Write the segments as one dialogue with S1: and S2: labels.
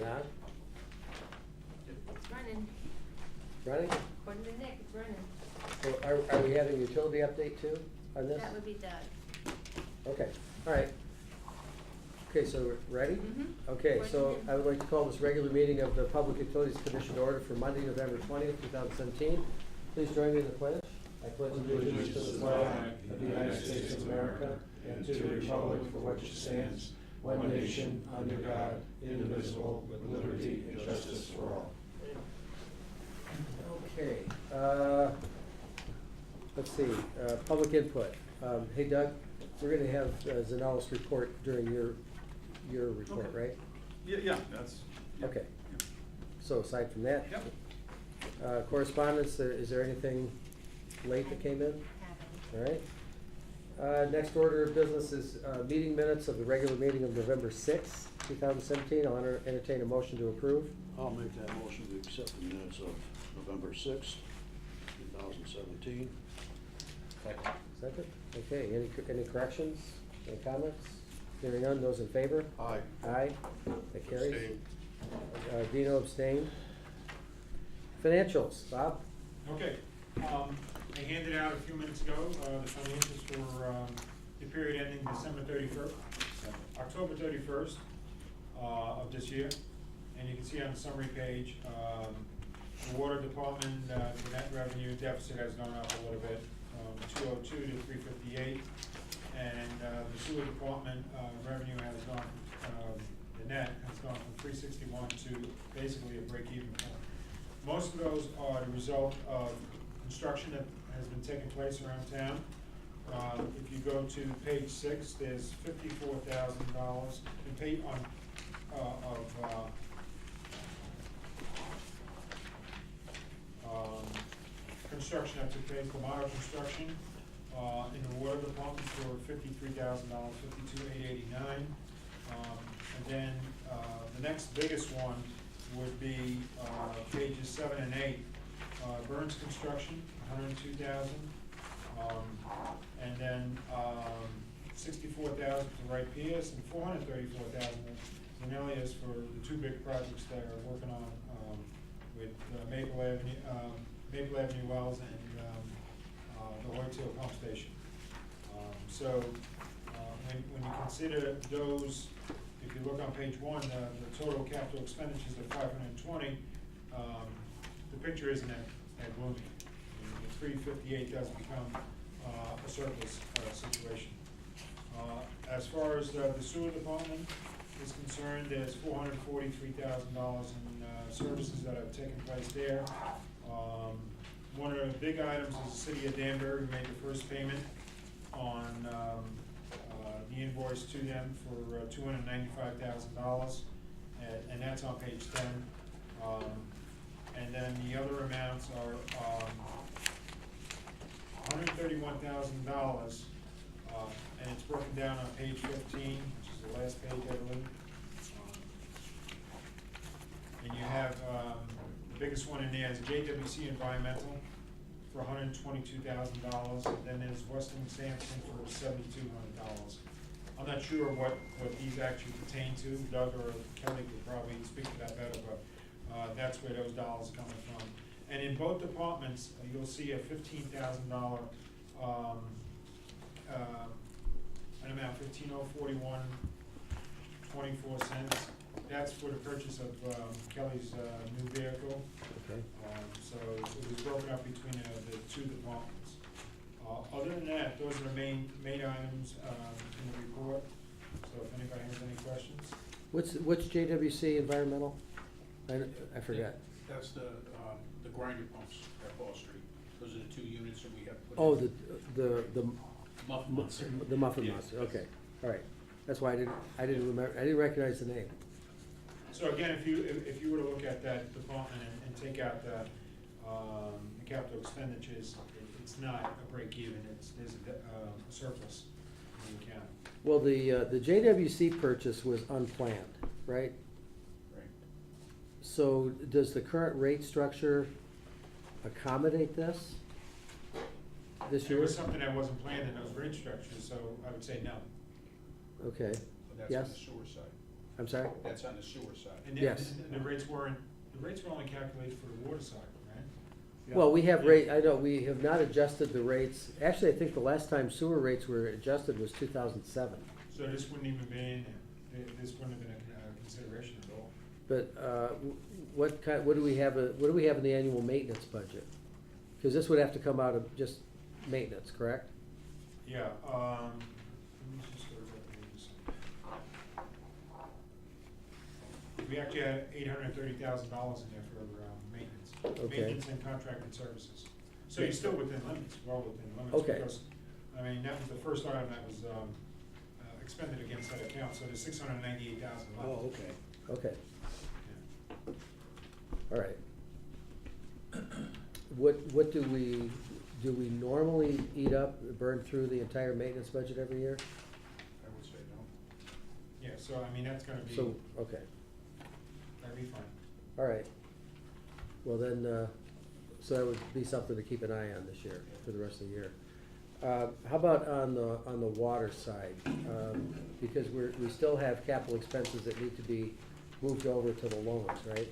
S1: on?
S2: It's running.
S1: Running?
S2: According to Nick, it's running.
S1: So are we having a utility update too on this?
S2: That would be Doug.
S1: Okay, all right. Okay, so we're ready?
S2: Mhm.
S1: Okay, so
S2: Working in.
S1: I would like to call this regular meeting of the Public Utilities Commission to order for Monday, November 20th, 2017. Please join me in the pledge. I pledge allegiance to the flag of the United States of America and to the republic for which it stands, one nation, under God, indivisible, with liberty and justice for all. Okay, let's see, public input. Hey Doug, we're gonna have Zanellis report during your report,
S3: Okay.
S1: right?
S3: Yeah, that's. yeah,
S1: Okay.
S3: yeah.
S1: So aside from that,
S3: Yep.
S1: correspondence, is there anything late that came in?
S2: Haven't.
S1: All right. Next order of business is meeting minutes of the regular meeting of November 6th, 2017. I'll entertain a motion to approve.
S4: I'll make that motion to accept the minutes of November 6th, 2017.
S1: Second? Okay, any corrections, any comments? Hearing none, those in favor?
S4: Aye.
S1: Aye, that carries.
S4: Abstain.
S1: Dino abstained. Financials, Bob?
S3: Okay, I handed out a few minutes ago, the financials for, the period ending December 31st, October 31st, of this year. And you can see on the summary page, the water department, the net revenue deficit has gone up a little bit, 202 to 358. And, the sewer department, revenue has gone, the net has gone from 361 to basically a break-even point. Most of those are the result of construction that has been taking place around town. If you go to page 6, there's $54,000 in pay on, construction that took place, the model construction, in the water department for $53,000, $52,889. And then, the next biggest one would be, pages 7 and 8. Burns Construction, $102,000. And then, $64,000 to Wright Pierce and $434,000 Zanellius for the two big projects that are working on, with Maple Avenue Wells and, the Hoyt Hill Pump Station. So, when you consider those, if you look on page 1, the total capital expenditures of $520, the picture isn't that gloomy. I mean, the 358 does become a surplus situation. As far as the sewer department is concerned, there's $443,000 in services that have taken place there. One of the big items is the city of Danbury made the first payment on the invoice to them for $295,000, and that's on page 10. And then the other amounts are $131,000, and it's broken down on page 15, which is the last page, I believe. And you have, the biggest one in there is JWC Environmental for $122,000, and then there's Weston Sampson for $7,200. I'm not sure what these actually pertain to. Doug or Kelly could probably speak to that better, but that's where those dollars are coming from. And in both departments, you'll see a $15,000, an amount, $15,041.24. That's for the purchase of Kelly's new vehicle.
S1: Okay.
S3: So it was broken up between the two departments. Other than that, those are the main items in the report. So if anybody has any questions.
S1: What's JWC Environmental? I forgot.
S5: That's the grinder pumps at Ball Street. Those are the two units that we have put in.
S1: Oh, the
S5: Muffin Monster.
S1: The Muffin
S5: Yes,
S1: Monster,
S5: yes.
S1: okay, all right. That's why I didn't remember, I didn't recognize the name.
S3: So again, if you were to look at that department and take out the capital expenditures, it's not a break even, there's a surplus in the account.
S1: Well, the JWC purchase was unplanned, right?
S5: Right.
S1: So does the current rate structure accommodate this
S3: It
S1: year?
S3: was something that wasn't planned in those rate structures, so I would say no.
S1: Okay,
S5: But that's
S1: Yes.
S5: on the sewer side.
S1: I'm sorry?
S5: That's on the sewer side.
S3: And
S1: Yes.
S3: and the rates were only calculated for the water side, right?
S4: Yeah.
S1: Well, we have I know, we have not adjusted the rates. Actually, I think the last time sewer rates were adjusted was 2007.
S3: So this wouldn't even be this wouldn't have been a consideration at all.
S1: But what do we have in the annual maintenance budget? Because this would have to come out of just maintenance, correct?
S3: Yeah, let me just go to that page. We actually had $830,000 in there for maintenance.
S1: Okay.
S3: Maintenance and contracted services. So you're still within limits, well within limits.
S1: Okay.
S3: Because, I mean, that was the first item that was expended against that account, so there's $698,000 left.
S4: Oh, okay.
S1: Okay,
S3: Yeah.
S1: all right. What do we normally eat up, burn through the entire maintenance budget every year?
S5: I would say no.
S3: Yeah, so I mean, that's gonna be,
S1: So, okay,
S3: that'd be fine.
S1: all right. Well then, so that would be something to keep an eye on this year, for the rest of the year. How about on the water side? Because we still have capital expenses that need to be moved over to the loans, right?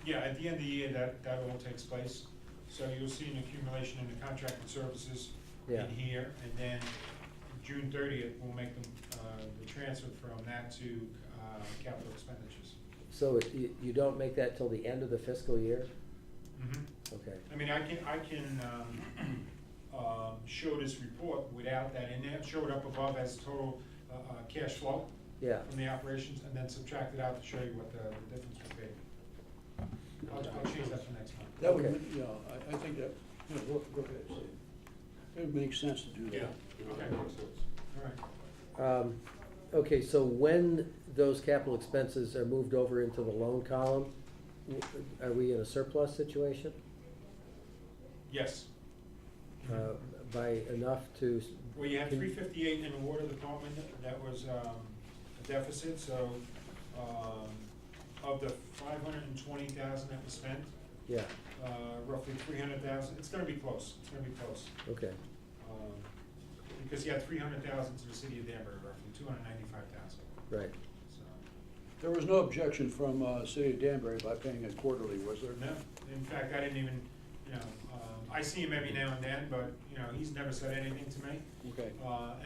S3: Yeah, at the end of the year, that all takes place. So you'll see an accumulation in the contracted services
S1: Yeah.
S3: in here, and then June 30th, we'll make the transfer from that to capital expenditures.
S1: So you don't make that till the end of the fiscal year? Okay,
S3: I mean, I can show this report without that in there, show it up above as total cash flow
S1: yeah,
S3: from the operations, and then subtract it out to show you what the difference would be. I'll change that for next month.
S4: That would,
S1: Okay.
S4: you know, I think that, you know, go ahead, Steve. It would make sense to do that.
S3: Okay, all right.
S1: Okay, so when those capital expenses are moved over into the loan column, are we in a surplus situation?
S3: Yes.
S1: By enough to,
S3: Well, you had 358 in the water department, that was a deficit, so, of the 520,000 that was spent,
S1: yeah,
S3: roughly 300,000, it's gonna be close,
S1: okay,
S3: because you had 300,000 to the city of Danbury, roughly 295,000,
S1: right.
S3: so.
S4: There was no objection from City of Danbury by paying it quarterly, was there?
S3: No, in fact, I didn't even, you know, I see him every now and then, but, you know, he's never said anything to me,
S4: Okay,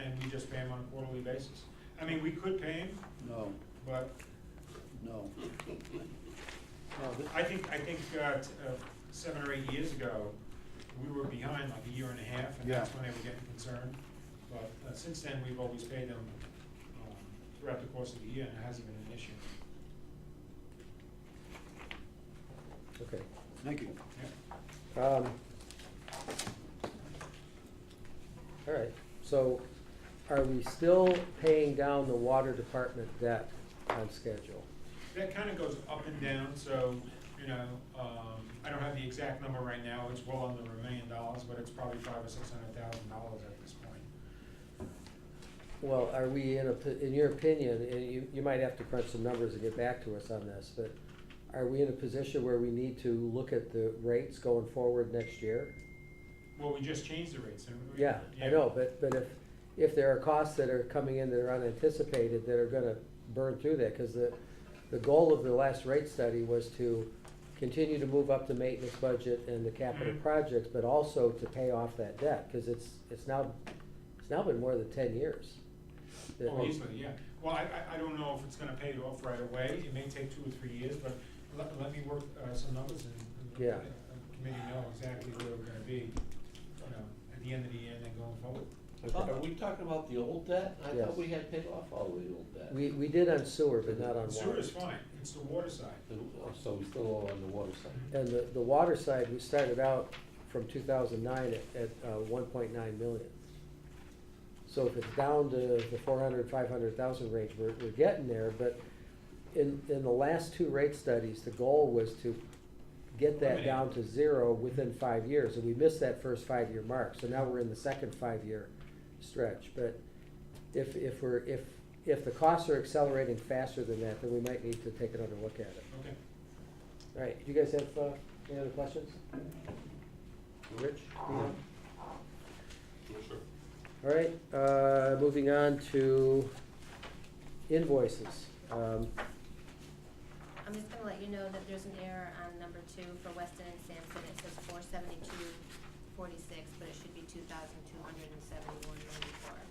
S3: and we just pay him on a quarterly basis. I mean, we could pay him,
S4: no,
S3: but
S4: no.
S3: I think 7 or 8 years ago, we were behind like a year and a half, and that's
S4: Yeah.
S3: when they were getting concerned. But since then, we've always paid them throughout the course of the year, and it hasn't been an issue.
S1: Okay.
S4: Thank you.
S3: Yeah.
S1: All right, so are we still paying down the water department debt on schedule?
S3: That kind of goes up and down, so, you know, I don't have the exact number right now, it's well under $1 million, but it's probably $500,000 or $600,000 at this point.
S1: Well, are we in your opinion, and you might have to crunch some numbers and get back to us on this, but are we in a position where we need to look at the rates going forward next year?
S3: Well, we just changed the rates. And
S1: Yeah, I know, but if there are costs that are coming in that are unanticipated, that are gonna burn through that, because the goal of the last rate study was to continue to move up the maintenance budget and the capital
S3: Mhm.
S1: projects, but also to pay off that debt, because it's now been more than 10 years. that-
S3: Oh, easily, yeah. Well, I don't know if it's gonna pay it off right away, it may take 2 or 3 years, but let me work some numbers and
S1: Yeah.
S3: let the committee know exactly where we're gonna be, you know, at the end of the year and then going forward.
S6: Are we talking about the old debt? I
S1: Yes.
S6: thought we had paid off all the old debt.
S1: We did on sewer, but not on water.
S3: Sewer is fine, it's the water side.
S6: So we still owe on the water side.
S1: And the water side, we started out from 2009 at 1.9 million. So if it's down to the 400, 500,000 range, we're getting there, but in the last 2 rate studies, the goal was to get that down to 0 within 5 years, and we missed that first 5-year mark, so now we're in the second 5-year stretch. But if the costs are accelerating faster than that, then we might need to take another look at it.
S3: Okay.
S1: All right, do you guys have any other questions? Rich? Ian?
S5: Yes, sir.
S1: All right, moving on to invoices.
S2: I'm just gonna let you know that there's an error on number 2 for Weston and Sampson. It says 472.46, but it should be 2,271.94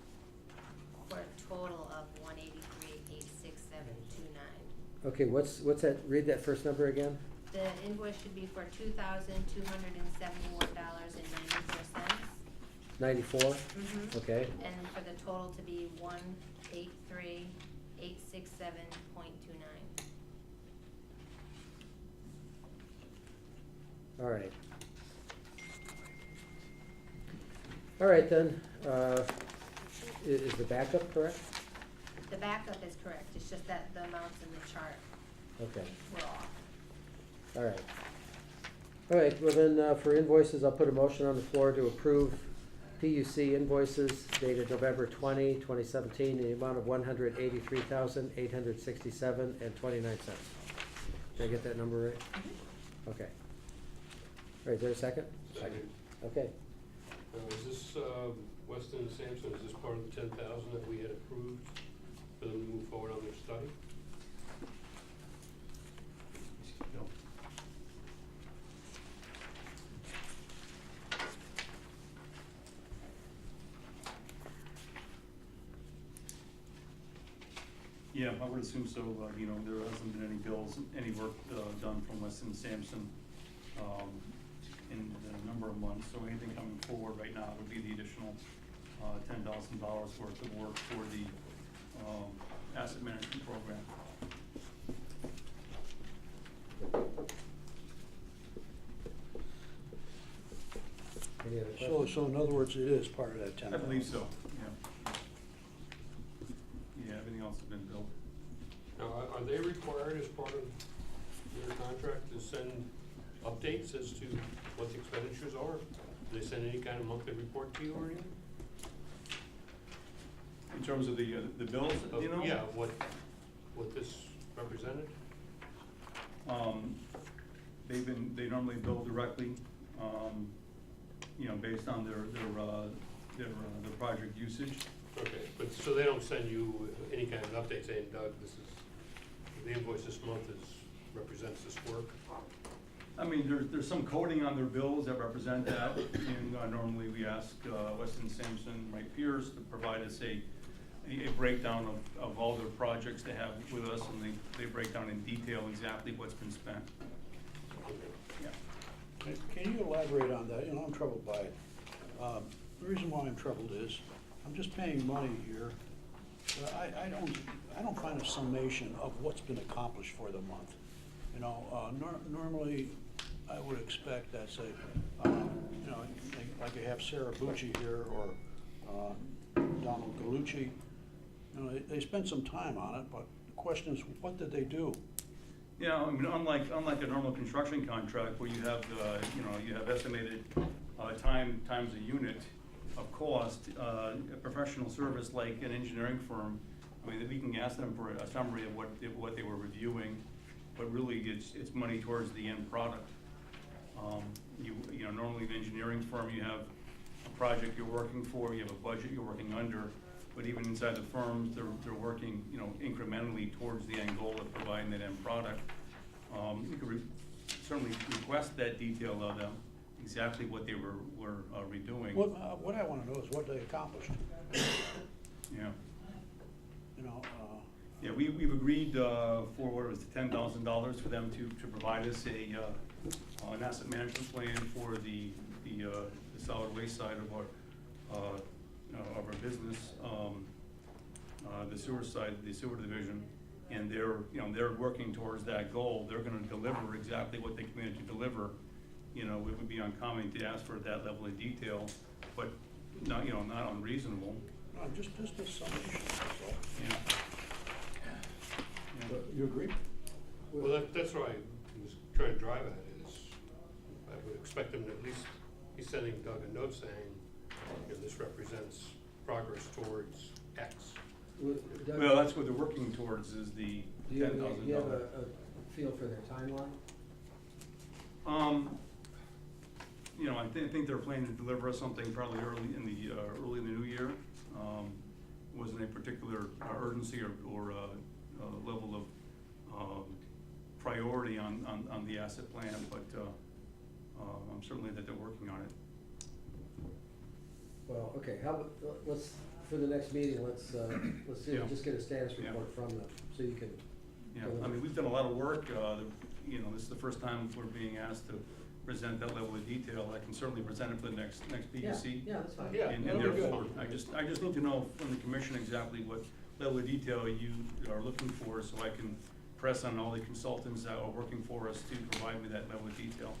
S2: for a total of 183,867.29.
S1: Okay, what's that, read that first number again?
S2: The invoice should be for $2,271.94.
S1: 94?
S2: Mhm.
S1: Okay,
S2: And for the total to be 183,867.29.
S1: all right. All right then, is the backup correct?
S2: The backup is correct, it's just that the amounts in the chart
S1: Okay,
S2: were off.
S1: all right. All right, well then, for invoices, I'll put a motion on the floor to approve PUC invoices dated November 20, 2017, in the amount of $183,867.29. Did I get that number right? Okay. All right, is there a second?
S6: Second.
S1: Okay,
S7: Is this, Weston and Sampson, is this part of the 10,000 that we had approved for them to move forward on their study?
S8: Yeah, I would assume so. You know, there hasn't been any bills, any work done from Weston and Sampson in a number of months. So anything coming forward right now would be the additional $10,000 worth of work for the asset management program.
S1: any other
S4: So,
S1: questions?
S4: so in other words, it is part of that 10,000?
S8: I believe so, yeah. Yeah, everything else has been billed.
S7: Now, are they required as part of their contract to send updates as to what the expenditures are? Do they send any kind of monthly report to you or anything?
S8: In terms of the bills, you know?
S7: Yeah, what this represented?
S8: They normally bill directly, you know, based on their project usage.
S7: Okay, but, so they don't send you any kind of update saying, Doug, this is, the invoice this month represents this work?
S8: I mean, there's some coding on their bills that represent that, and normally we ask Weston Sampson, Mike Pierce, to provide us a breakdown of all their projects they have with us, and they break down in detail exactly what's been spent. Yeah.
S4: Can you elaborate on that? You know, I'm troubled by it. The reason why I'm troubled is, I'm just paying money here, but I don't find a summation of what's been accomplished for the month. You know, normally, I would expect that, say, you know, like you have Sarah Bucci here, or Donald Galucci, you know, they spent some time on it, but the question is, what did they do?
S8: Yeah, I mean, unlike a normal construction contract where you have, you know, you have estimated time times a unit of cost, a professional service like an engineering firm, I mean, we can ask them for a summary of what they were reviewing, but really it's money towards the end product. You know, normally an engineering firm, you have a project you're working for, you have a budget you're working under, but even inside the firms, they're working, you know, incrementally towards the end goal of providing that end product. You could certainly request that detail of them, exactly what they were redoing.
S4: What I wanna know is what they accomplished,
S8: Yeah.
S4: you know,
S8: Yeah, we've agreed for what was $10,000 for them to provide us an asset management plan for the solid waste side of our business, the sewer side, the sewer division, and they're working towards that goal. They're gonna deliver exactly what they committed to deliver. You know, it would be uncommon to ask for that level of detail, but not, you know, not unreasonable.
S4: just a summation, that's all.
S8: Yeah. Yeah.
S4: You agree?
S7: Well, that's what I was trying to drive at, is I would expect them to at least be sending Doug a note saying, you know, this represents progress towards X.
S1: Doug,
S8: Well, that's what they're working towards, is the
S1: do you have
S8: $10,000.
S1: a feel for their timeline?
S8: You know, I think they're planning to deliver us something probably early in the new year. Wasn't a particular urgency or level of priority on the asset plan, but I'm certainly that they're working on it.
S1: Well, okay, how about, let's, for the next meeting, let's see,
S8: Yeah.
S1: just get a status
S8: Yeah.
S1: report from them, so you can.
S8: Yeah, I mean, we've done a lot of work, you know, this is the first time we're being asked to present that level of detail. I can certainly present it for the next PUC.
S1: Yeah, that's fine.
S7: Yeah.
S8: And
S1: That'll be good.
S8: therefore, I just need to know from the commission exactly what level of detail you are looking for, so I can press on all the consultants that are working for us to provide me that level of detail.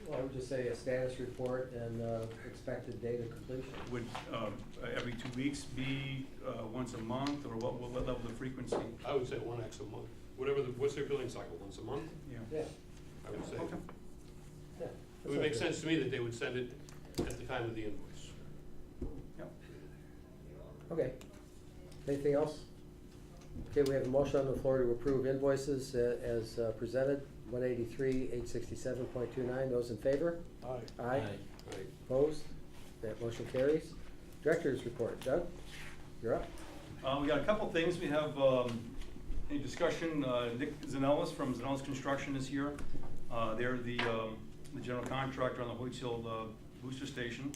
S1: Well, I would just say a status report and expected date of completion.
S8: Would every 2 weeks be once a month, or what level of frequency?
S7: I would say 1x a month, what's their billing cycle, once a month?
S1: Yeah,
S7: I would say.
S8: Okay.
S1: yeah.
S7: It would make sense to me that they would send it at the time of the invoice.
S8: Yeah.
S1: Okay. Anything else? Okay, we have a motion on the floor to approve invoices as presented, 183, 867.29. Those in favor?
S4: Aye.
S1: Aye.
S7: Right.
S1: Opposed? That motion carries. Director's report. Doug, you're up.
S8: We got a couple things. We have a discussion, Nick Zanellis from Zanellis Construction is here. They're the general contractor on the Hoyts Hill booster station.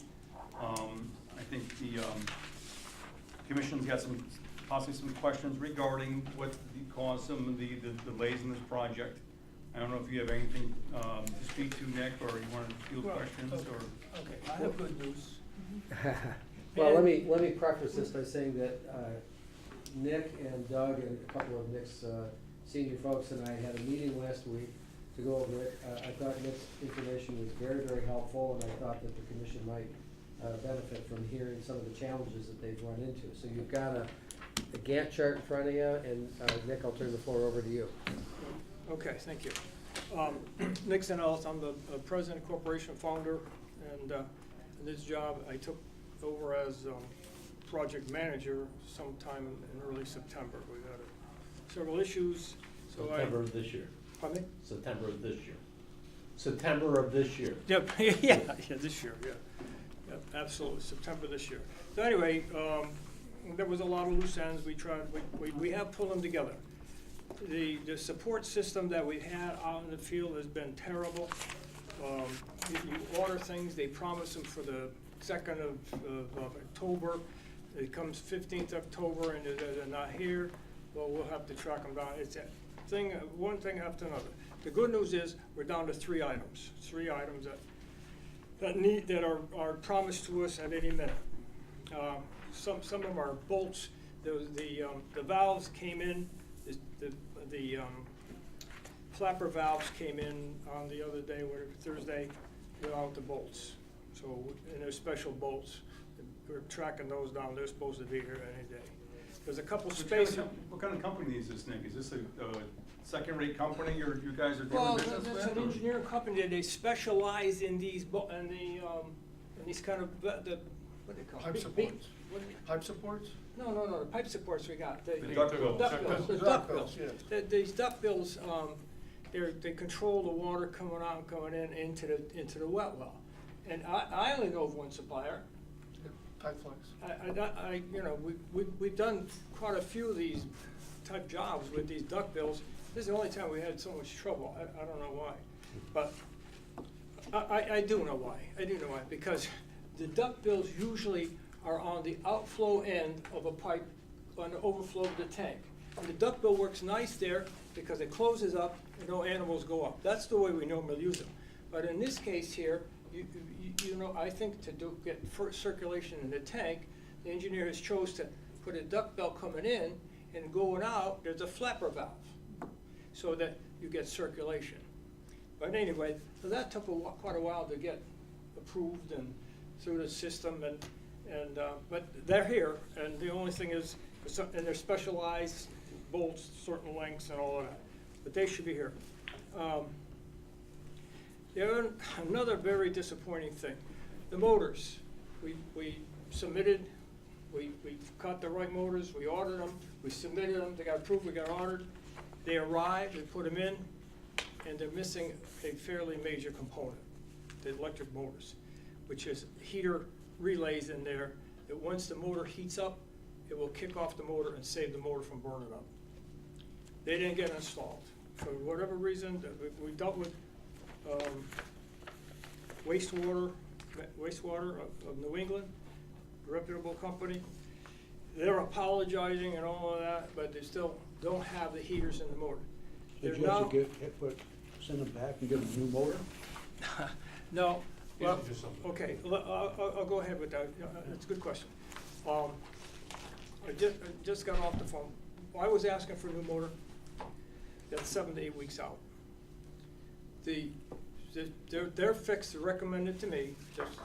S8: I think the commission's got possibly some questions regarding what caused some of the delays in this project. I don't know if you have anything to speak to, Nick, or you want to field questions, or?
S9: Okay, I have good news.
S1: Well, let me preface this by saying that Nick and Doug and a couple of Nick's senior folks and I had a meeting last week to go over it. I thought Nick's information was very, very helpful, and I thought that the commission might benefit from hearing some of the challenges that they've run into. So you've got a Gantt chart in front of you, and Nick, I'll turn the floor over to you.
S9: Okay, thank you. Nick Zanellis, I'm the president, corporation founder, and in this job I took over as project manager sometime in early September. We had several issues, so
S6: September of this year.
S9: Pardon me?
S6: September of this year. September of this year.
S9: Yep, yeah, this year, yeah. Yep, absolutely, September this year. So anyway, there was a lot of loose ends. We have pulled them together. The support system that we've had out in the field has been terrible. You order things, they promise them for the 2nd of October. It comes 15th October and they're not here. Well, we'll have to track them down. It's one thing after another. The good news is we're down to 3 items. 3 items that are promised to us at any minute. Some of them are bolts. The valves came in. The flapper valves came in on the other day, Thursday, without the bolts. So, and they're special bolts. We're tracking those down. They're supposed to be here any day. There's a couple spaces.
S8: What kind of company is this, Nick? Is this a second-rate company you guys are
S9: Well,
S8: doing business with?
S9: it's an
S8: or-
S9: engineering company. They specialize in these in these kind of what do they call
S10: Pipe
S9: it?
S10: supports.
S9: What do you-
S10: Pipe supports?
S9: No, the pipe supports we got.
S8: The ductbills.
S9: Ductbills, the
S10: Ductbills,
S9: ductbills.
S10: yes.
S9: These ductbills, they control the water coming out and coming in into the wet well. And I only know of one supplier.
S10: Pipe flex.
S9: We've done quite a few of these type jobs with these ductbills. This is the only time we had so much trouble. I don't know why. But I do know why. I do know why. Because the ductbills usually are on the outflow end of a pipe on the overflow of the tank. And the ductbill works nice there because it closes up and no animals go up. That's the way we normally use them. But in this case here, I think to get first circulation in the tank, the engineer has chose to put a ductbill coming in and going out, there's a flapper valve so that you get circulation. But anyway, so that took quite a while to get approved and through the system, but they're here, and the only thing is, and they're specialized bolts, certain lengths and all of that, but they should be here. Another very disappointing thing, the motors. We submitted, we got the right motors, we ordered them, we submitted them, they got approved, we got ordered. They arrived, we put them in, and they're missing a fairly major component, the electric motors, which is heater relays in there that once the motor heats up, it will kick off the motor and save the motor from burning up. They didn't get installed. For whatever reason, we dealt with wastewater of New England, a reputable company. They're apologizing and all of that, but they still don't have the heaters in the motor.
S4: Did
S9: They're
S4: you have
S9: now-
S4: to send them back and give them a new motor?
S9: No,
S7: These
S9: well,
S7: are just some-
S9: okay, I'll go ahead with that. That's a good question. I just got off the phone. I was asking for a new motor. That's 7 to 8 weeks out. Their fix recommended to me, just,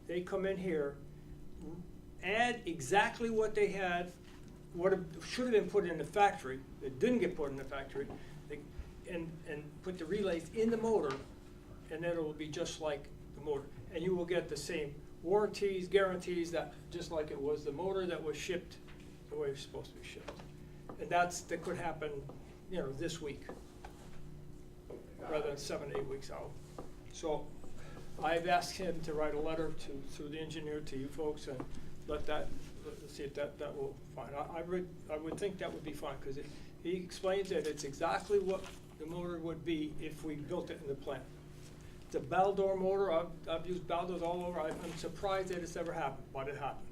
S9: they come in here, add exactly what they had, what should have been put in the factory, that didn't get put in the factory, and put the relays in the motor, and then it will be just like the motor. And you will get the same warranties, guarantees, that just like it was the motor that was shipped the way it was supposed to be shipped. And that could happen, this week, rather than 7 to 8 weeks out. So I've asked him to write a letter through the engineer to you folks and let's see if that will fine. I would think that would be fine, because he explains that it's exactly what the motor would be if we built it in the plant. It's a Baldor motor. I've used Baldors all over. I'm surprised that it's ever happened, but it happened.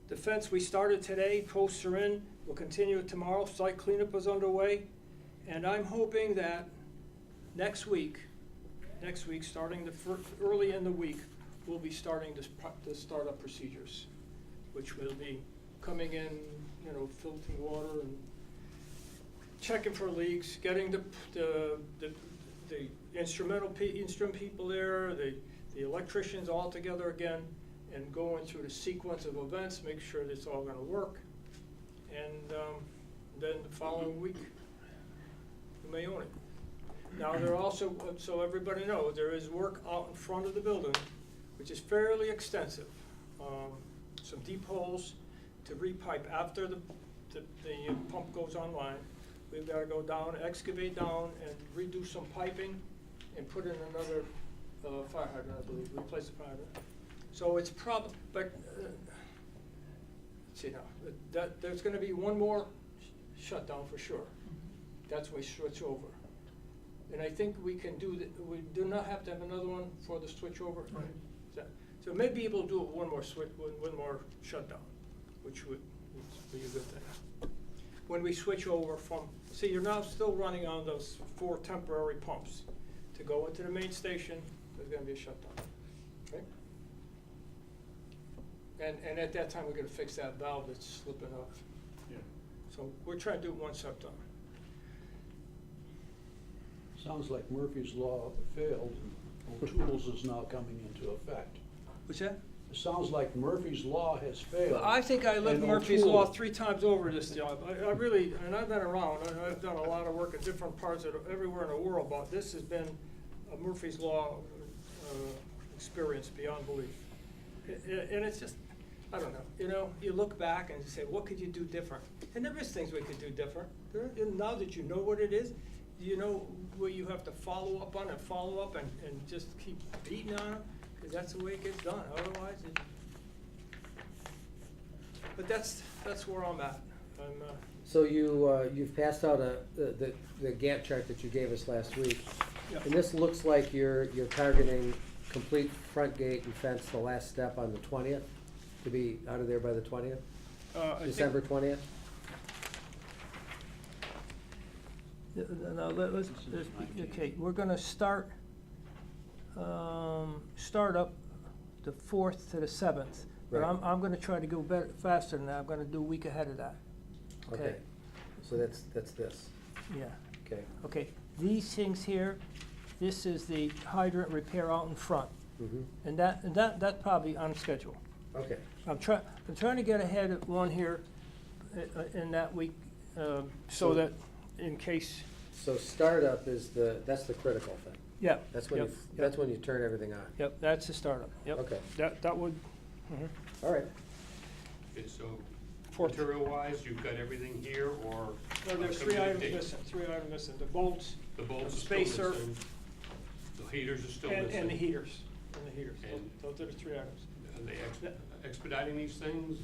S9: The fence we started today, posts are in, we'll continue it tomorrow, site cleanup is underway, and I'm hoping that next week, starting early in the week, we'll be starting the startup procedures, which will be coming in, filtering water and checking for leaks, getting the instrument people there, the electricians all together again, and going through the sequence of events, make sure that it's all gonna work. And then the following week, we may own it. Now, there also, so everybody knows, there is work out in front of the building, which is fairly extensive. Some deep holes to repipe after the pump goes online. We've gotta go down, excavate down, and redo some piping, and put in another fire hydrant, I believe, replace the fire hydrant. So it's let's see now, there's gonna be one more shutdown for sure. That's when we switch over. And I think we can do that, we do not have to have another one for the switch over.
S10: Right.
S9: So maybe able to do one more shutdown, which would be a good thing. When we switch over from, see, you're now still running on those 4 temporary pumps. To go into the main station, there's gonna be a shutdown, okay? And at that time, we're gonna fix that valve that's slipping off.
S5: Yeah.
S9: So we're trying to do one shutdown.
S4: Sounds like Murphy's Law failed, and O'Toole's is now coming into effect.
S9: What's that?
S4: It sounds like Murphy's Law has failed.
S9: Well, I think I lived
S4: and
S9: Murphy's
S4: O'Toole-
S9: Law 3 times over this job. I really, and I've been around, I've done a lot of work in different parts of, everywhere in the world, but this has been a Murphy's Law experience beyond belief. And it's just, I don't know, you look back and say, what could you do different? And there is things we could do different. And now that you know what it is, you know where you have to follow up on it, and just keep beating on it, because that's the way it gets done. Otherwise, but that's where I'm at.
S1: So you've passed out the Gantt chart that you gave us last week.
S9: Yeah.
S1: And this looks like you're targeting complete front gate and fence, the last step on the 20th, to be out of there by the 20th? December 20th?
S9: No, okay, we're gonna start up the 4th to the 7th. But
S1: Right.
S9: I'm gonna try to go better, faster than that. I'm gonna do a week ahead of that. Okay?
S1: So that's this,
S9: Yeah.
S1: okay.
S9: Okay, these things here, this is the hydrant repair out in front.
S1: Mhm.
S9: And that's probably on schedule.
S1: Okay,
S9: I'm trying to get ahead of one here in that week, so that in case,
S1: so startup is that's the critical thing.
S9: yeah.
S1: That's when
S9: yep,
S1: that's when you turn everything on.
S9: Yep, that's the startup, yep.
S1: Okay,
S9: That would,
S1: all right.
S7: Okay, so
S9: Fourth.
S7: material-wise, you've got everything here, or?
S9: no, there's
S7: coming
S9: 3
S7: in
S9: items
S7: date?
S9: missing, the bolts,
S7: The bolts are still
S9: spacer.
S7: missing. The heaters are still missing.
S9: and the heaters,
S7: And-
S9: Those are the 3 items.
S7: Are they expediting these things?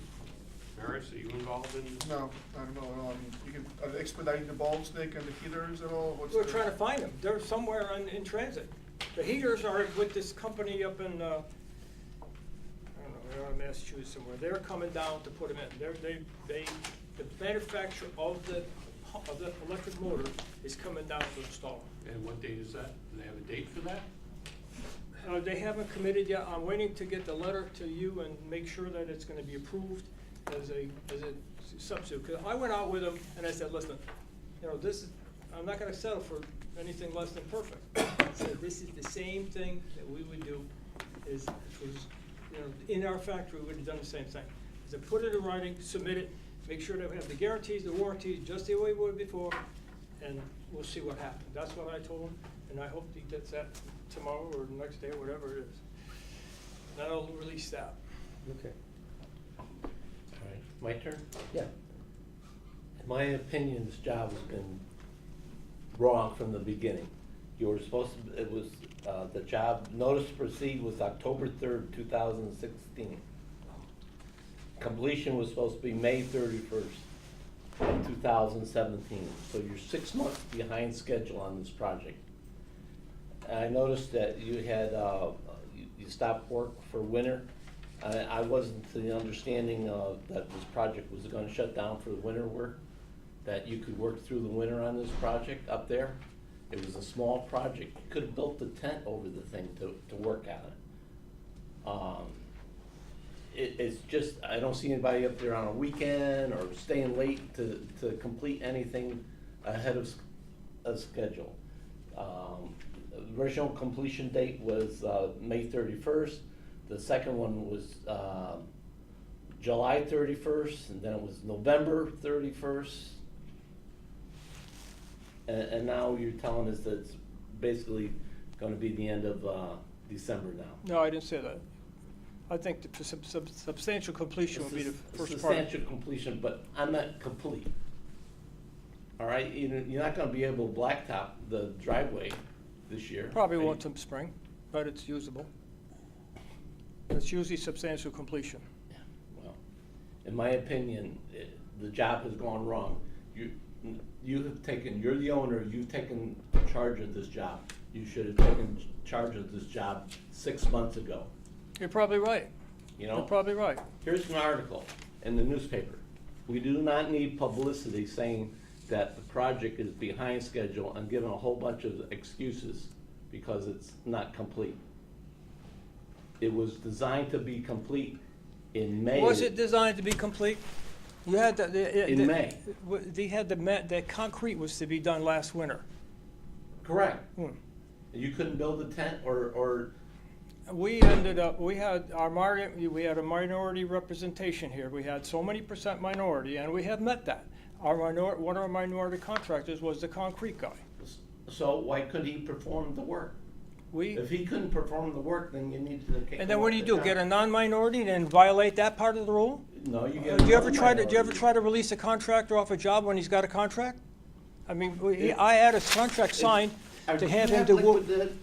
S7: Maris, are you involved in?
S10: No, I don't know at all. I mean, you can, are they expediting the bulbs, Nick, and the heaters at all? What's
S9: We're
S10: the-
S9: trying to find them. They're somewhere in transit. The heaters are with this company up in, I don't know, they're in Massachusetts somewhere. They're coming down to put them in. The manufacturer of the electric motor is coming down to install them.
S7: And what date is that? Do they have a date for that?
S9: They haven't committed yet. I'm waiting to get the letter to you and make sure that it's gonna be approved as a substitute. 'Cause I went out with them and I said, listen, you know, I'm not gonna settle for anything less than perfect. I said, this is the same thing that we would do is, you know, in our factory, we would have done the same thing. I said, put it in writing, submit it, make sure that we have the guarantees, the warranties, just the way we would before, and we'll see what happens. That's what I told him, and I hope he gets that tomorrow or the next day, whatever it is. Then I'll release that.
S1: Okay.
S6: All right, my turn?
S1: Yeah.
S6: In my opinion, this job has been wrong from the beginning. You were supposed to, it was, the job, notice to proceed was October 3rd, 2016. Completion was supposed to be May 31st, 2017. So you're 6 months behind schedule on this project. I noticed that you had, you stopped work for winter. I wasn't to the understanding that this project was gonna shut down for the winter work, that you could work through the winter on this project up there. It was a small project. You could have built a tent over the thing to work on it. It's just, I don't see anybody up there on a weekend or staying late to complete anything ahead of schedule. The original completion date was May 31st. The second one was July 31st, and then it was November 31st. And now you're telling us that it's basically gonna be the end of December now.
S9: No, I didn't say that. I think the substantial completion would be the first part.
S6: Substantial completion, but I'm not complete. All right, you're not gonna be able to blacktop the driveway this year.
S9: Probably won't till spring, but it's usable. It's usually substantial completion.
S6: Yeah, well, in my opinion, the job has gone wrong. You have taken, you're the owner, you've taken charge of this job. You should have taken charge of this job 6 months ago,
S9: You're probably right.
S6: you know?
S9: You're probably right.
S6: Here's an article in the newspaper. We do not need publicity saying that the project is behind schedule and giving a whole bunch of excuses because it's not complete. It was designed to be complete in May.
S9: Was it designed to be complete? You had
S6: In May.
S9: They had the concrete was to be done last winter.
S6: Correct.
S9: Hmm.
S6: You couldn't build a tent or
S9: We ended up, we had a minority representation here. We had so many % minority, and we have met that. One of our minority contractors was the concrete guy.
S6: so why couldn't he perform the work? If he couldn't perform the work, then you need to kick him
S9: And then what
S6: off
S9: do you
S6: the
S9: do,
S6: job.
S9: get a non-minority and then violate that part of the rule?
S6: No, you get.
S9: Do you ever
S6: another
S9: try to release a contractor off a job when he's got a contract? I mean, I had a contract signed to have him do.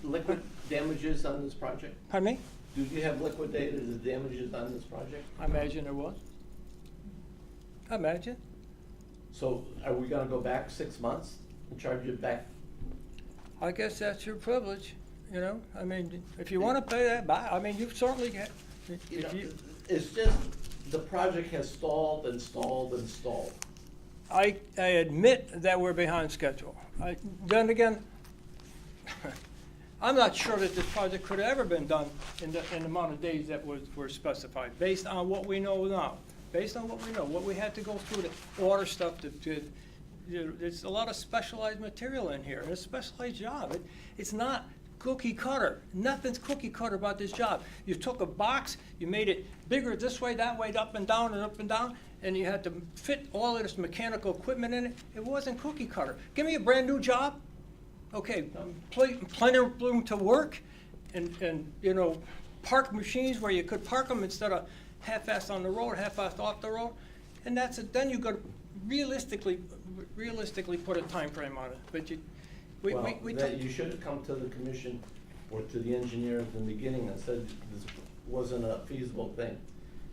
S6: Liquid damages on this project?
S9: Pardon me?
S6: Do you have liquidated the damages on this project?
S9: I imagine there was. I imagine.
S6: So are we gonna go back 6 months and charge you back?
S9: I guess that's your privilege, you know? I mean, if you wanna pay that back, I mean, you certainly get.
S6: You know,
S9: if you-
S6: it's just, the project has stalled and stalled and stalled.
S9: I admit that we're behind schedule. Then again, I'm not sure that this project could have ever been done in the amount of days that were specified, based on what we know now. Based on what we know, what we had to go through to order stuff there's a lot of specialized material in here, and it's a specialized job. It's not cookie cutter. Nothing's cookie cutter about this job. You took a box, you made it bigger this way, that way, up and down, and you had to fit all of this mechanical equipment in it. It wasn't cookie cutter. Give me a brand new job. Okay, plenty of room to work, and you know, park machines where you could park them instead of half-assed on the road, half-assed off the road, and that's it. Then you got to realistically put a time frame on it. But
S6: Well, you should have come to the commission or to the engineer at the beginning and said, this wasn't a feasible thing.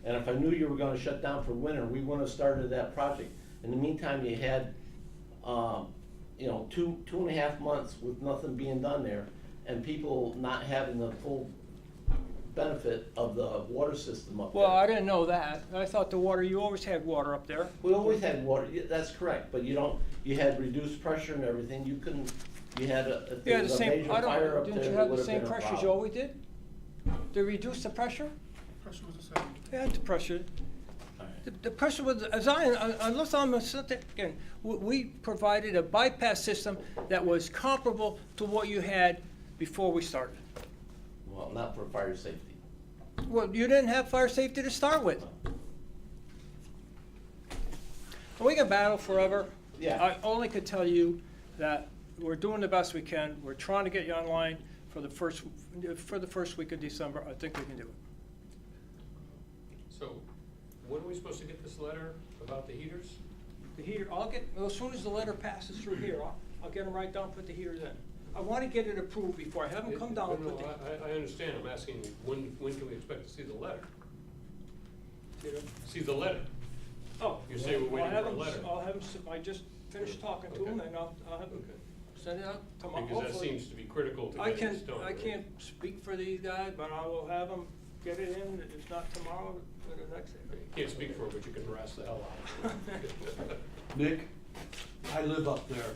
S6: And if I knew you were gonna shut down for winter, we wouldn't have started that project. In the meantime, you had, you know, two and a half months with nothing being done there, and people not having the full benefit of the water system up there.
S9: Well, I didn't know that. I thought the water, you always had water up there.
S6: We always had water, yeah, that's correct, but you had reduced pressure and everything, you couldn't, you had if
S9: Yeah,
S6: there
S9: the
S6: was a
S9: same,
S6: major
S9: I
S6: fire
S9: don't,
S6: up
S9: didn't
S6: there,
S9: you
S6: it
S9: have the
S6: would have
S9: same
S6: been a
S9: pressure as you
S6: problem.
S9: always did? To reduce the pressure?
S10: Pressure was the same.
S9: Yeah, the pressure. The pressure was, unless I'm mistaken, we provided a bypass system that was comparable to what you had before we started.
S6: Well, not for fire safety.
S9: Well, you didn't have fire safety to start with. We can battle forever.
S6: Yeah.
S9: I only could tell you that we're doing the best we can. We're trying to get you online for the first week of December. I think we can do it.
S7: So, when are we supposed to get this letter about the heaters?
S9: The heater, well, as soon as the letter passes through here, I'll get them right down, put the heaters in. I want to get it approved before I have them come down and put the.
S7: I understand, I'm asking, when can we expect to see the letter?
S9: You know?
S7: See the letter?
S9: Oh.
S7: You're saying we're
S9: I'll
S7: waiting
S9: have
S7: for a
S9: them
S7: letter?
S9: I'll have them, I just finished talking to
S7: Okay.
S9: them, and I'll have them
S7: Okay.
S9: send it out tomorrow.
S7: Because that
S9: Hopefully.
S7: seems to be critical to
S9: I
S7: getting this done.
S9: I
S7: right?
S9: can't speak for these guys, but I will have them get it in, if not tomorrow, or the next day.
S7: You can't speak for it, but you can harass the hell out of it.
S4: Nick, I live up there,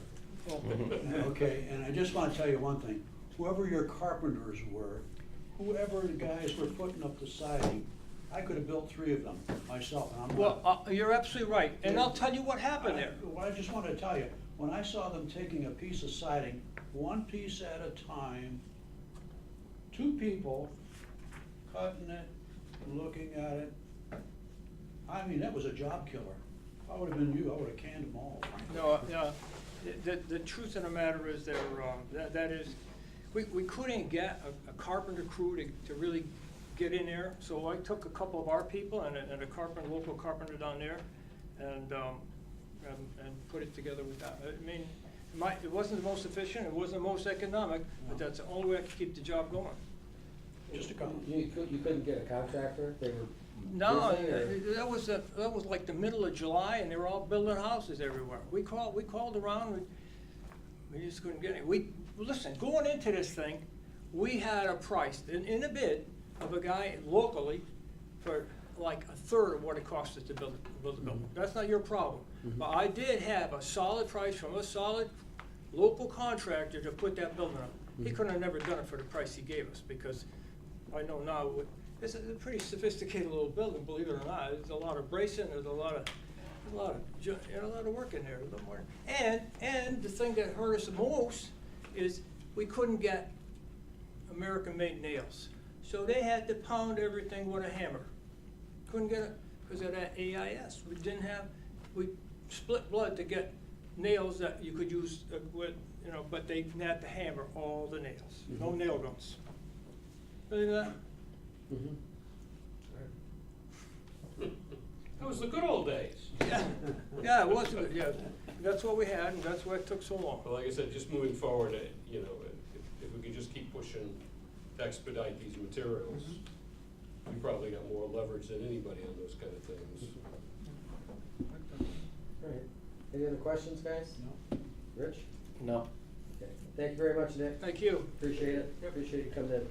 S9: Oh.
S4: okay, and I just wanna tell you one thing. Whoever your carpenters were, whoever the guys were putting up the siding, I could have built 3 of them myself, and I'm not.
S9: Well, you're absolutely right, and I'll tell you what happened there.
S4: Well, I just wanted to tell you, when I saw them taking a piece of siding, one piece at a time, 2 people cutting it, looking at it, I mean, that was a job killer. If I would've been you, I would've canned them all, frankly.
S9: No, yeah, the truth of the matter is that is, we couldn't get a carpenter crew to really get in there, so I took a couple of our people and a carpenter, local carpenter down there, and put it together with that. I mean, it wasn't the most efficient, it wasn't the most economic, but that's the only way I could keep the job going.
S4: Just a couple.
S1: You couldn't get a contractor? They were
S9: No,
S1: busy, or-
S9: that was like the middle of July, and they were all building houses everywhere. We called around, we just couldn't get it. Listen, going into this thing, we had a price in a bid of a guy locally for like a third of what it cost us to build the building. That's not your problem. But I did have a solid price from a solid local contractor to put that building up. He couldn't have never done it for the price he gave us, because I know now, it's a pretty sophisticated little building, believe it or not. There's a lot of bracing, there's a lot of work in there, a little more. And the thing that hurt us the most is we couldn't get American-made nails. So they had to pound everything with a hammer. Couldn't get it because of that AIS. We split blood to get nails that you could use with, but they had to hammer all the nails. No nail guns. Really that?
S1: Mhm.
S7: That was the good old days.
S9: Yeah, it was good, yeah. That's what we had, and that's why it took so long.
S7: Well, like I said, just moving forward, if we could just keep pushing to expedite these materials, we probably got more leverage than anybody on those kind of things.
S1: All right. Any other questions, guys?
S4: No.
S1: Rich?
S6: No.
S1: Okay. Thank you very much, Nick.
S9: Thank you.
S1: Appreciate it. Appreciate you coming in.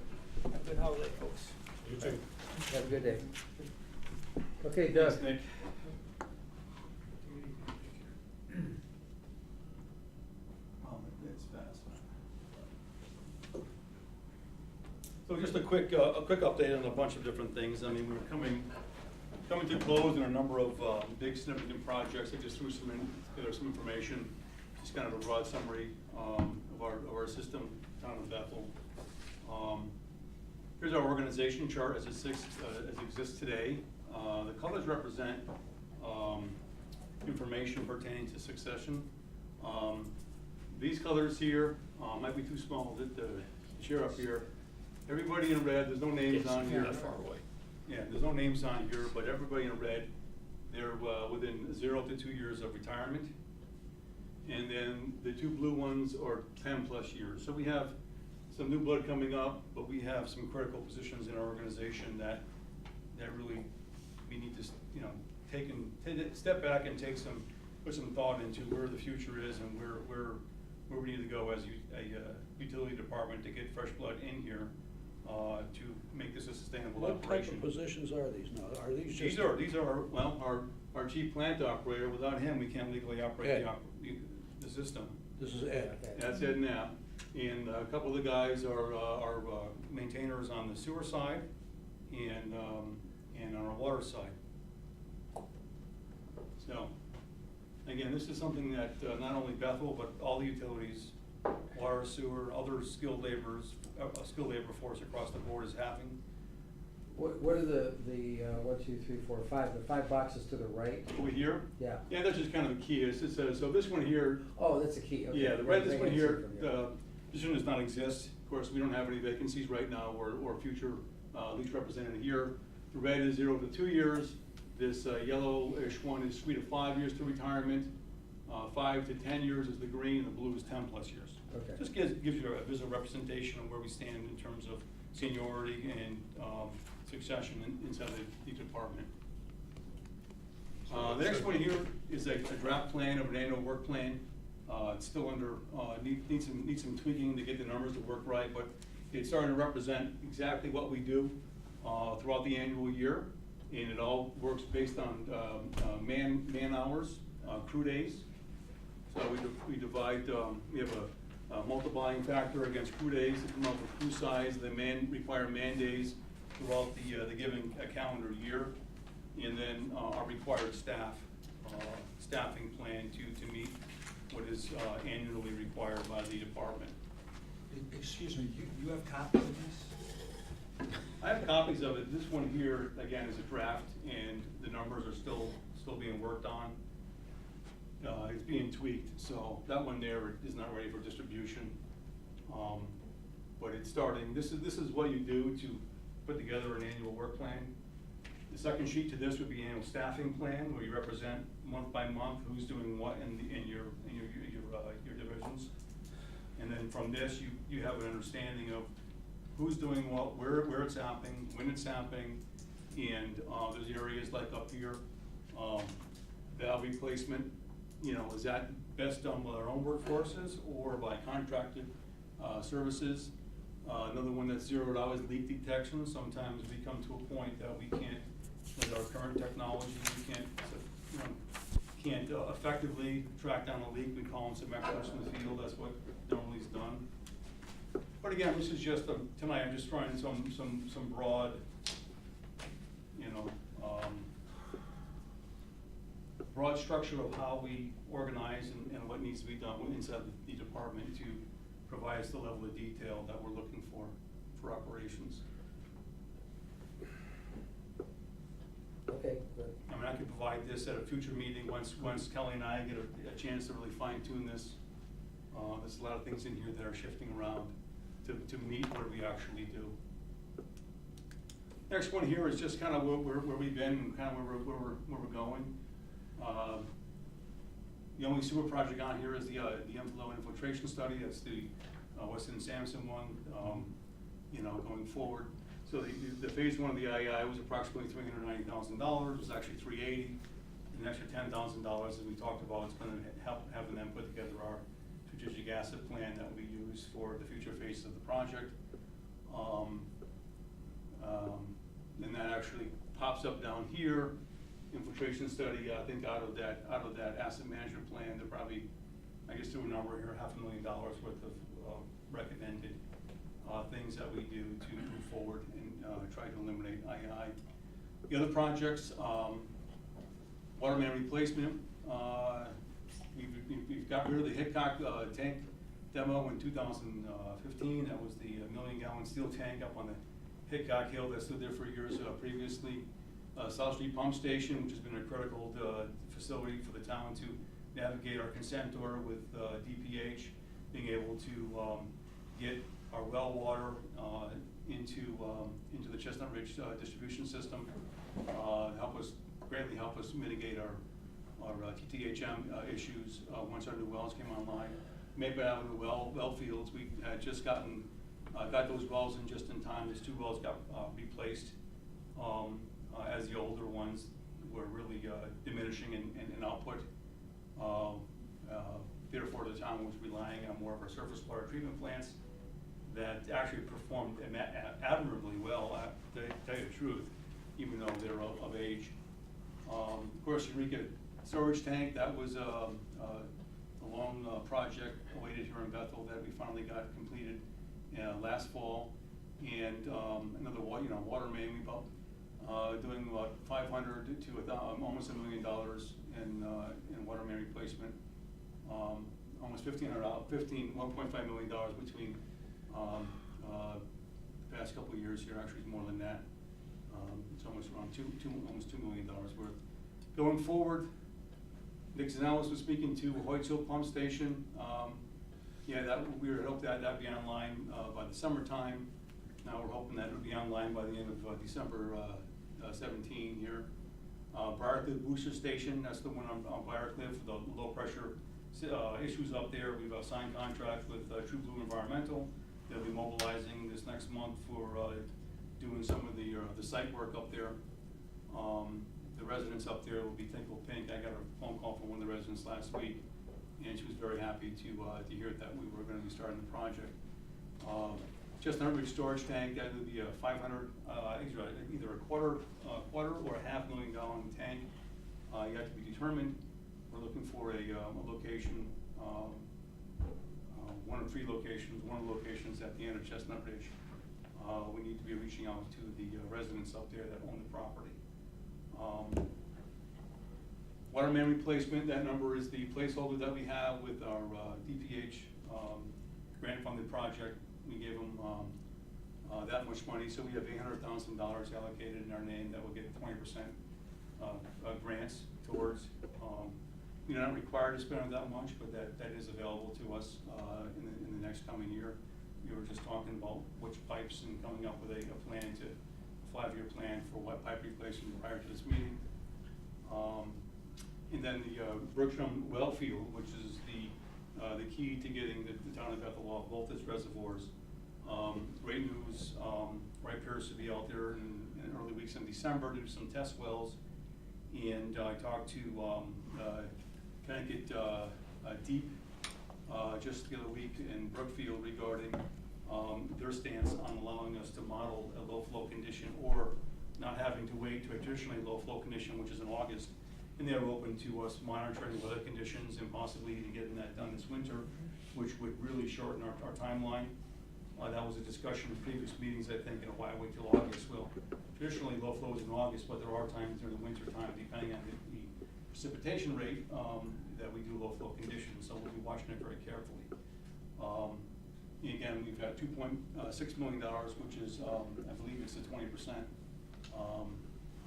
S9: Have a good holiday, folks.
S7: You too.
S1: Have a good day. Okay, Doug.
S8: Thanks, Nick. So just a quick update on a bunch of different things. I mean, we're coming to close in a number of big significant projects. I just threw together some information, just kind of a broad summary of our system down in Bethel. Here's our organization chart as it exists today. The colors represent information pertaining to succession. These colors here might be too small to share up here. Everybody in red, there's no names on here.
S7: That far away.
S8: Yeah, there's no names on here, but everybody in red, they're within 0 to 2 years of retirement. And then the 2 blue ones are 10+ years. So we have some new blood coming up, but we have some critical positions in our organization that really, we need to, you know, step back and put some thought into where the future is and where we need to go as a utility department to get fresh blood in here, to make this a sustainable
S4: What type
S8: operation.
S4: of positions are these now? Are these just?
S8: These are, well, our chief plant operator, without him, we can't legally operate
S4: Ed.
S8: the system.
S4: This is Ed.
S1: Okay.
S8: That's Ed Knapp. And a couple of the guys are maintainers on the sewer side and on our water side. So, again, this is something that not only Bethel, but all the utilities, water, sewer, other skilled labor force across the board is having.
S1: What are the 1, 2, 3, 4, 5, the 5 boxes to the right?
S8: Over here?
S1: Yeah.
S8: Yeah, that's just kind of the key. It says, so this one here,
S1: Oh, that's a key, okay.
S8: yeah, the red, this one
S1: Vacancy
S8: here,
S1: from here.
S8: this one does not exist. Of course, we don't have any vacancies right now or future lease represented here. The red is 0 to 2 years. This yellowish one is 3 to 5 years to retirement. 5 to 10 years is the green, and the blue is 10 plus years.
S1: Okay.
S8: Just gives you a visual representation of where we stand in terms of seniority and succession inside the department. The next one here is a draft plan of an annual work plan. It's still under, needs some tweaking to get the numbers to work right, but it's starting to represent exactly what we do throughout the annual year. And it all works based on man hours, crew days. So we divide, we have a multiplying factor against crew days to come up with crew size, the required man days throughout the given calendar year. And then our required staffing plan to meet what is annually required by the department.
S5: Excuse me, you have copies of this?
S8: I have copies of it. This one here, again, is a draft, and the numbers are still being worked on. It's being tweaked, so that one there is not ready for distribution. But it's starting. This is what you do to put together an annual work plan. The second sheet to this would be annual staffing plan, where you represent month by month who's doing what in your divisions. And then from this, you have an understanding of who's doing what, where it's happening, when it's happening, and there's areas like up here, valve replacement, you know, is that best done with our own workforces or by contracted services? Another one that's zeroed out is leak detection. Sometimes we come to a point that we can't, with our current technology, we can't effectively track down a leak. We call in some experts in the field. That's what normally is done. But again, this is just tonight. I'm just trying some broad, you know, broad structure of how we organize and what needs to be done inside the department to provide us the level of detail that we're looking for operations.
S1: Okay, good.
S8: I mean, I could provide this at a future meeting once Kelly and I get a chance to really fine tune this. There's a lot of things in here that are shifting around to meet what we actually do. Next one here is just kind of where we've been and kind of where we're going. The only sewer project on here is the inflow and infiltration study. That's the Weston and Sampson one, you know, going forward. So the phase one of the IEI was approximately $390,000. It was actually $380,000. An extra $10,000, as we talked about, is going to help having them put together our strategic asset plan that we use for the future phases of the project. And that actually pops up down here. Infiltration study, I think out of that asset management plan, they're probably, I guess through a number here, $500,000 worth of recommended things that we do to move forward and try to eliminate IEI. The other projects, water main replacement. We've got rid of the Hickok tank demo in 2015. That was the 1-million-gallon steel tank up on the Hickok Hill that stood there for years previously. South Street Pump Station, which has been a critical facility for the town to navigate our consent order with DPH, being able to get our well water into the Chestnut Ridge distribution system, greatly help us mitigate our TTHM issues once our new wells came online. Maple Avenue well fields, we had just gotten got those wells in just in time. Those 2 wells got replaced as the older ones were really diminishing in output. Therefore, the town was relying on more of our surface water treatment plants that actually performed admirably well, to tell you the truth, even though they're of age. Of course, Eureka storage tank, that was a long project awaited here in Bethel that we finally got completed last fall. And another water main, we built, doing about 500 to almost $1 million in water main replacement. Almost $1.5 million between the past couple of years here. Actually, it's more than that. It's almost around almost $2 million worth. Going forward, Nick Zanellis was speaking to Hoyts Hill Pump Station. Yeah, we were hoping that'd be online by the summertime. Now we're hoping that it'll be online by the end of December 17 here. Briarcliff Booster Station, that's the one on Briarcliff, the low pressure issues up there. We've signed contract with True Blue Environmental. They'll be mobilizing this next month for doing some of the site work up there. The residents up there will be thankful pink. I got a phone call from one of the residents last week, and she was very happy to hear that we were going to be starting the project. Chestnut Ridge storage tank, that would be a 500, either a quarter or a $500,000 tank. You have to be determined. We're looking for a location, one of 3 locations. One of the locations at the end of Chestnut Ridge. We need to be reaching out to the residents up there that own the property. Water main replacement, that number is the placeholder that we have with our DPH grant funded project. We gave them that much money, so we have $800,000 allocated in our name that will get 20% grants towards. We're not required to spend that much, but that is available to us in the next coming year. We were just talking about which pipes and coming up with a plan a 5-year plan for what pipe replacement prior to this meeting. And then the Brookstrom well field, which is the key to getting the town of Bethel off both its reservoirs. Great news, Wright Pierce will be out there in early weeks in December to do some test wells. And I talked to Connecticut Deep just the other week in Brookfield regarding their stance on allowing us to model a low flow condition or not having to wait to a traditionally low flow condition, which is in August. And they're open to us monitoring weather conditions and possibly even getting that done this winter, which would really shorten our timeline. That was a discussion in previous meetings, I think, why wait till August? Well, traditionally low flow is in August, but there are times during the winter time, depending on the precipitation rate, that we do low flow conditions, so we'll be watching it very carefully. Again, we've got $2.6 million, which is, I believe it's the 20%.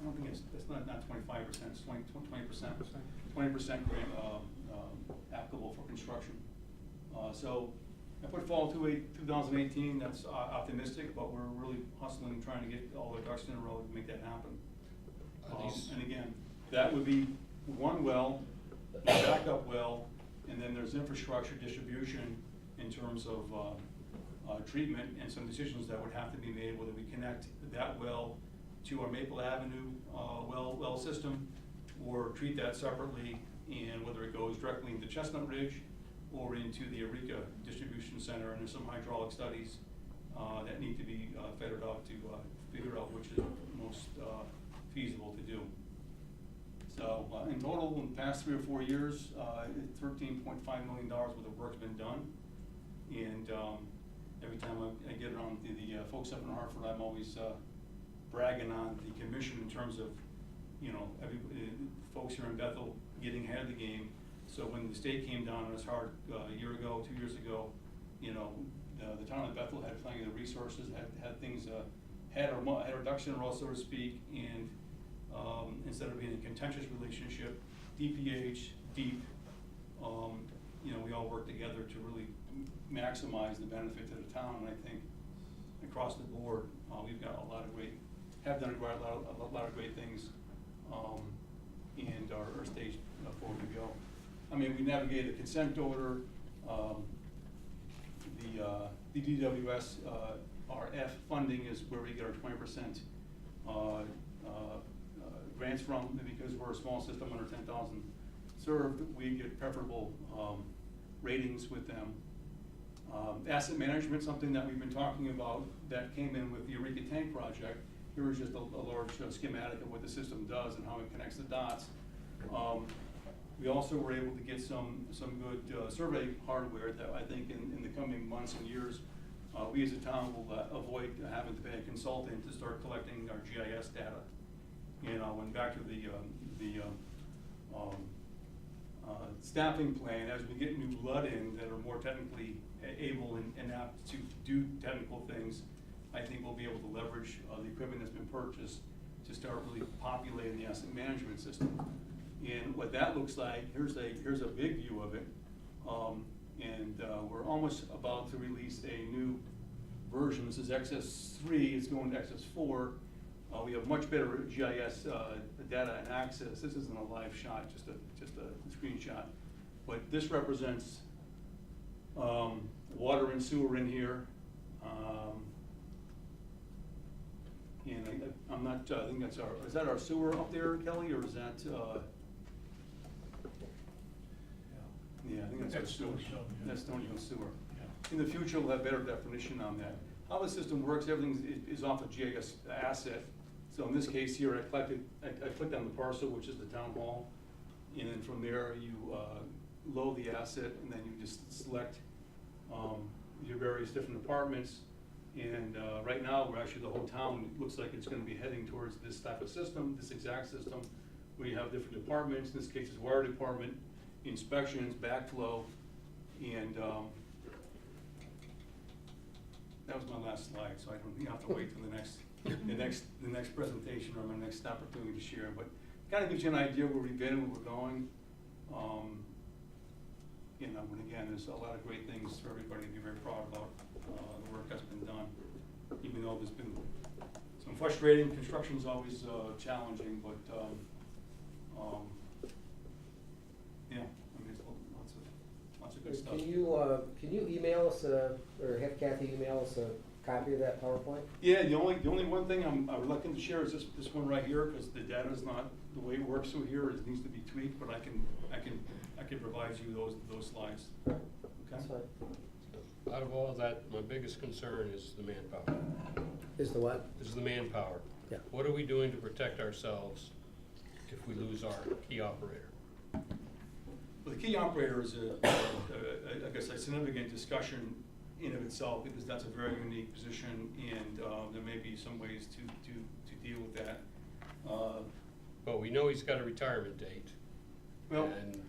S8: I don't think it's not 25%, it's 20%. 20% grant applicable for construction. So I put fall 2018, that's optimistic, but we're really hustling, trying to get all the ducks in a row to make that happen. And again, that would be one well, a backup well, and then there's infrastructure distribution in terms of treatment and some decisions that would have to be made, whether we connect that well to our Maple Avenue well system or treat that separately, and whether it goes directly into Chestnut Ridge or into the Eureka distribution center. And there's some hydraulic studies that need to be figured out to figure out which is most feasible to do. So in total, in the past 3 or 4 years, $13.5 million worth of work's been done. And every time I get around to the folks up in Hartford, I'm always bragging on the commission in terms of, folks here in Bethel getting ahead of the game. So when the state came down on us hard a year ago, 2 years ago, the town of Bethel had plenty of the resources, had things, had our ducks in a row, so to speak, and instead of being a contentious relationship, DPH, DEEP, we all work together to really maximize the benefit to the town. And I think across the board, we've got a lot of have done a lot of great things, and our stage forward to go. I mean, we navigated the consent order, the the DWS, RF funding is where we get our 20% grants from, and because we're a small system under 10,000 served, we get preferable ratings with them. Asset management, something that we've been talking about, that came in with the Eureka Tank project. Here is just a large schematic of what the system does and how it connects the dots. We also were able to get some good survey hardware that I think in the coming months and years, we as a town will avoid having to pay a consultant to start collecting our GIS data. And I went back to the staffing plan. As we get new blood in that are more technically able and apt to do technical things, I think we'll be able to leverage the equipment that's been purchased to start really populating the asset management system. And what that looks like, here's a big view of it. We're almost about to release a new version. This is XS3, it's going to XS4. We have much better GIS data and access. This isn't a live shot, just a screenshot. But this represents water and sewer in here. And I'm not, I think that's is that our sewer up there, Kelly, or is that, yeah, I think that's our sewer. That's Stony Hill Sewer. In the future, we'll have better definition on that. How the system works, everything is off a GIS asset. So in this case here, I clicked on the parcel, which is the town hall, and then from there you load the asset, and then you just select your various different departments. And right now, we're actually, the whole town looks like it's going to be heading towards this type of system, this exact system, where you have different departments. In this case, it's water department, inspections, backflow, and that was my last slide, so I don't think I have to wait till the next presentation or my next opportunity to share. But kind of gives you an idea where we've been and where we're going. And again, there's a lot of great things for everybody to be very proud about. The work that's been done, even though there's been some frustrating. Construction's always challenging, but yeah, I mean, it's lots of good stuff.
S1: Can you email us, or have Kathy email us a copy of that PowerPoint?
S8: Yeah, the only one thing I'm reluctant to share is this one right here, because the data is not the way it works through here. It needs to be tweaked, but I can provide you those slides. Okay.
S1: That's fine.
S7: Out of all that, my biggest concern is the manpower.
S1: Is the what?
S7: Is the manpower.
S1: Yeah.
S7: What are we doing to protect ourselves if we lose our key operator?
S8: Well, the key operator is I guess a significant discussion in of itself, because that's a very unique position, and there may be some ways to deal with that.
S7: But we know he's got a retirement date.
S8: Well,
S7: And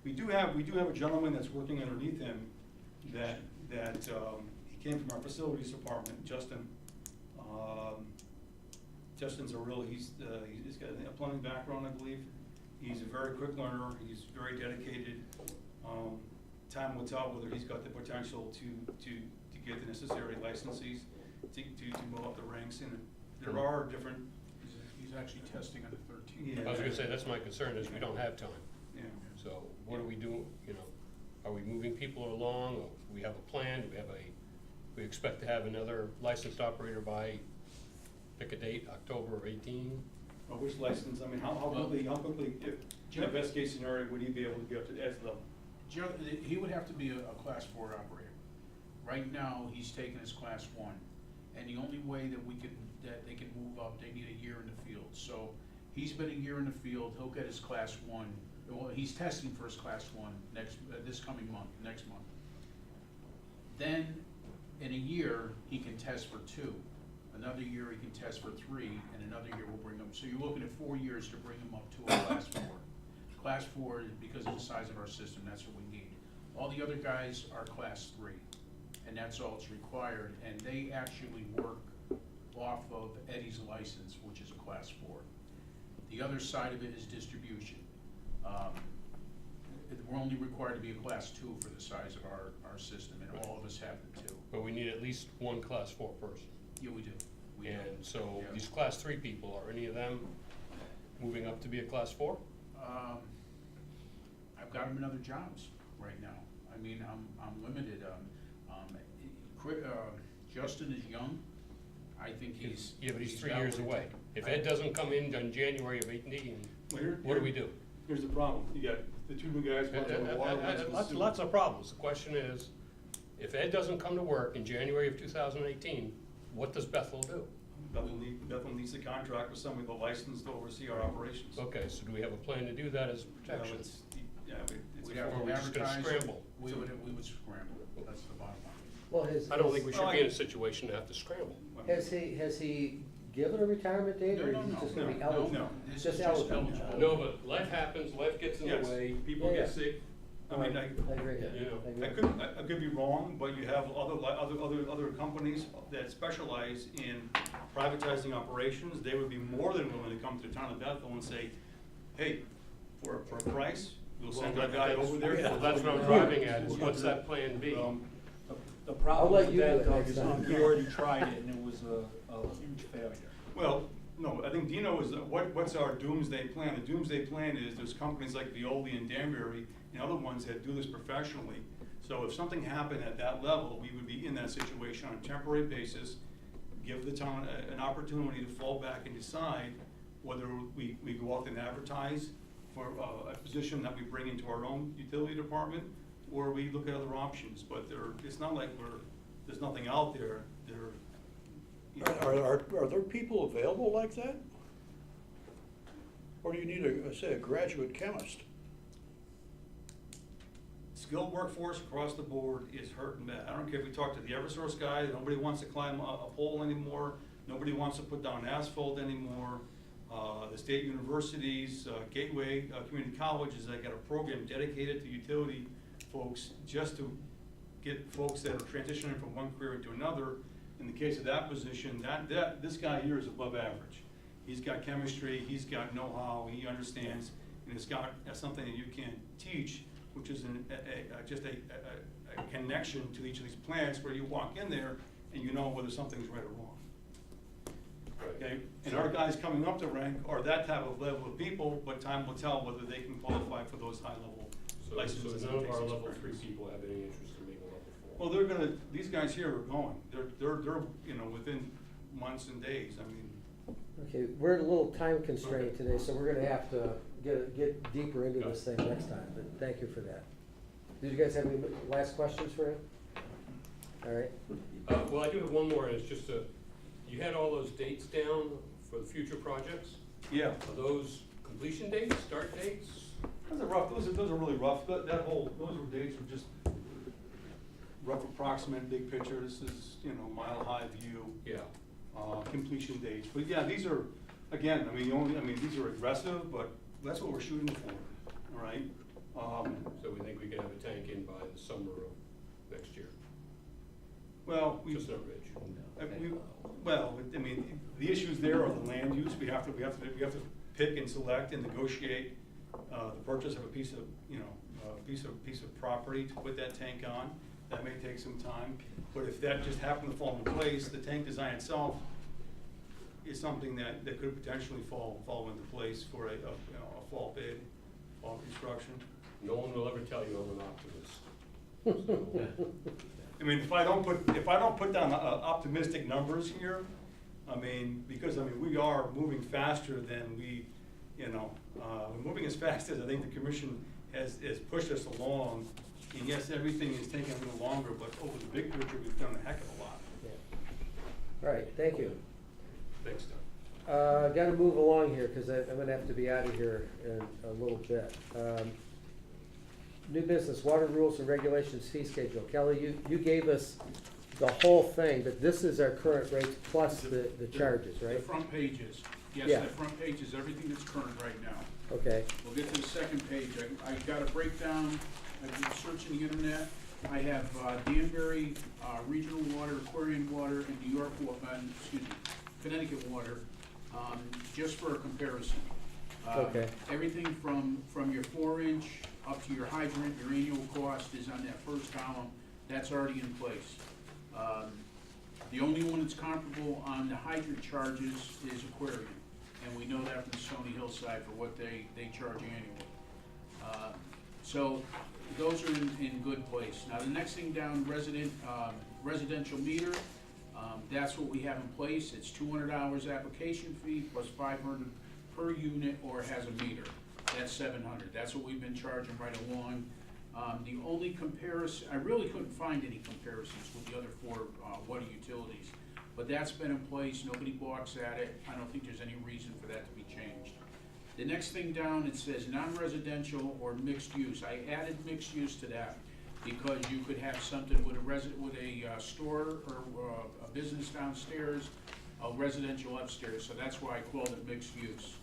S8: we do have a gentleman that's working underneath him that he came from our facilities department, Justin. Justin's he's got a plumbing background, I believe. He's a very quick learner. He's very dedicated. Time will tell whether he's got the potential to get the necessary licenses to move up the ranks. And there are different.
S5: He's actually testing under 13.
S8: Yeah.
S7: I was gonna say, that's my concern, is we don't have time.
S8: Yeah.
S7: So what do we do, are we moving people along? Or do we have a plan? Do we expect to have another licensed operator by, pick a date, October of 18?
S8: Or which license, I mean, how quickly, in the best case scenario, would he be able to get up to ED's level?
S5: He would have to be a class 4 operator. Right now, he's taking his class 1, and the only way that they can move up, they need a year in the field. So he's been a year in the field. He'll get his class 1. Well, he's testing for his class 1 this coming month, next month. Then, in a year, he can test for 2. Another year, he can test for 3, and another year we'll bring him. So you're looking at 4 years to bring him up to a class 4. Class 4, because of the size of our system, that's what we need. All the other guys are class 3, and that's all that's required. And they actually work off of Eddie's license, which is a class 4. The other side of it is distribution. We're only required to be a class 2 for the size of our system, and all of us have the 2.
S7: But we need at least one class 4 person.
S5: Yeah, we do. We do.
S7: And so
S5: Yeah.
S7: these class 3 people, are any of them moving up to be a class 4?
S5: I've got them in other jobs right now. I mean, I'm limited. Justin is young. I think he's.
S7: Yeah, but he's 3
S5: got
S7: years
S5: what it
S7: away.
S5: takes.
S7: If Ed doesn't come in January of 18, what do we do?
S8: Here's the problem, you got the two new guys, one's on the water, one's on the sewer.
S7: Lots of problems. The question is, if Ed doesn't come to work in January of 2018, what does Bethel do?
S8: Bethel needs a contract with somebody with a license to oversee our operations.
S7: Okay, so do we have a plan to do that as protection?
S8: It's
S5: We'd have
S7: Or
S5: to
S7: we're just gonna
S5: advertise it.
S7: scramble.
S5: We would scramble, that's the bottom line.
S1: Well,
S7: I don't think we should be in a situation to have to scramble.
S1: has he given a retirement date, or
S5: No,
S1: is he
S5: no,
S1: just gonna be
S5: no,
S1: eligible?
S5: no, this
S1: Just
S5: is just
S1: eligible.
S5: eligible.
S7: No, but life happens, life gets in the
S8: Yes.
S7: way, people
S1: Yeah,
S7: get
S1: yeah.
S7: sick.
S8: I mean,
S1: I agree.
S7: You know,
S1: I agree.
S8: I could be wrong, but you have other companies that specialize in privatizing operations. They would be more than willing to come to the town of Bethel and say, hey, for a price, we'll send our guy over there.
S7: Well, that's what I'm driving at, is what's that plan B?
S11: The
S1: I'll
S11: problem
S1: let
S11: with
S1: you do
S11: that,
S1: it
S11: Doug,
S1: next
S11: is
S1: time.
S11: we already tried it and it was a huge failure.
S8: Well, no, I think Dino is, what's our doomsday plan? The doomsday plan is there's companies like Veolia and Danbury and other ones that do this professionally. So if something happened at that level, we would be in that situation on a temporary basis, give the town an opportunity to fall back and decide whether we go out and advertise for a position that we bring into our own utility department, or we look at other options. But it's not like there's nothing out there. You know,
S4: Are there people available like that? Or do you need say, a graduate chemist?
S8: skilled workforce across the board is hurting bad. I don't care if we talk to the Eversource guy, nobody wants to climb a pole anymore, nobody wants to put down asphalt anymore. The state universities, Gateway Community Colleges, they got a program dedicated to utility folks just to get folks that are transitioning from one career into another. In the case of that position, this guy here is above average. He's got chemistry, he's got know-how, he understands, and it's got something that you can't teach, which is just a connection to each of these plants where you walk in there and you know whether something's right or wrong. Okay, and our guys coming up the rank are that type of level of people, but time will tell whether they can qualify for those high-level licenses.
S7: So none of our
S8: and
S7: level
S8: experience.
S7: 3 people have any interest in being a level 4?
S8: Well, they're gonna, these guys here are going, they're, you know, within months and days, I mean.
S1: Okay, we're a little time constrained today, so we're gonna have to get deeper into this thing next time, but thank you for that. Did you guys have any last questions for him? All right.
S7: Well, I do have one more, and it's just you had all those dates down for the future projects?
S8: Yeah.
S7: Are those completion dates, start dates?
S8: Those are rough, those are really rough, those dates are just rough approximate, big picture, this is, you know, mile-high view.
S7: Yeah.
S8: Completion dates, but yeah, these are, again, these are aggressive, but that's what we're shooting for, all right?
S7: So we think we can have a tank in by the summer of next year?
S8: Well,
S7: Just not Ridge.
S8: the issues there are the land use. We have to pick and select and negotiate the purchase of a piece of property to put that tank on. That may take some time, but if that just happened to fall in place, the tank design itself is something that could potentially fall into place for a fall bid, fall construction.
S7: No one will ever tell you I'm an optimist. So,
S8: I mean, if I don't put down optimistic numbers here, because we are moving faster than we're moving as fast as I think the commission has pushed us along. And yes, everything is taking a little longer, but over the big picture, we've done a heck of a lot.
S1: Yeah. All right, thank you.
S7: thanks, Doug.
S1: Gotta move along here, because I'm gonna have to be out of here in a little bit. New business, water rules and regulations fee schedule. Kelly, you gave us the whole thing, but this is our current rates plus the charges,
S5: The
S1: right?
S5: front pages, yes,
S1: Yeah.
S5: the front page is everything that's current right now.
S1: Okay,
S5: We'll get to the second page. I got a breakdown, I've been searching the internet. I have Danbury, Regional Water, Aquarian Water, and New York, Connecticut Water, just for a comparison.
S1: Okay.
S5: Everything from your 4-inch up to your hydrant, your annual cost is on that first column. That's already in place. The only one that's comparable on the hydrant charges is Aquarian, and we know that from the Stony Hill side for what they charge annually. So those are in good place. Now, the next thing down, residential meter, that's what we have in place. It's $200 application fee plus 500 per unit or has a meter. That's 700. That's what we've been charging right along. The only comparison, I really couldn't find any comparisons with the other four water utilities, but that's been in place. Nobody balks at it. I don't think there's any reason for that to be changed. The next thing down, it says non-residential or mixed use. I added mixed use to that because you could have something with a store or a business downstairs, a residential upstairs, so that's why I called it mixed use.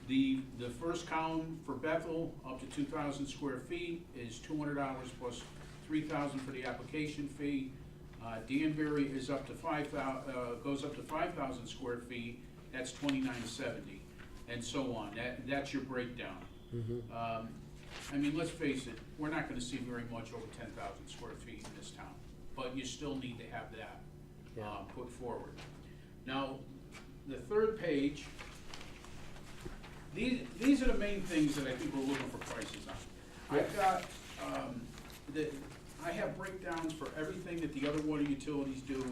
S5: The first column for Bethel, up to 2,000 square feet, is $200 plus 3,000 for the application fee. Danbury is up to goes up to 5,000 square feet, that's $29.70, and so on. That's your breakdown. I mean, let's face it, we're not gonna see very much over 10,000 square feet in this town, but you still need to have that put forward. Now, the third page, these are the main things that I think we're looking for prices on. I've got, I have breakdowns for everything that the other water utilities do,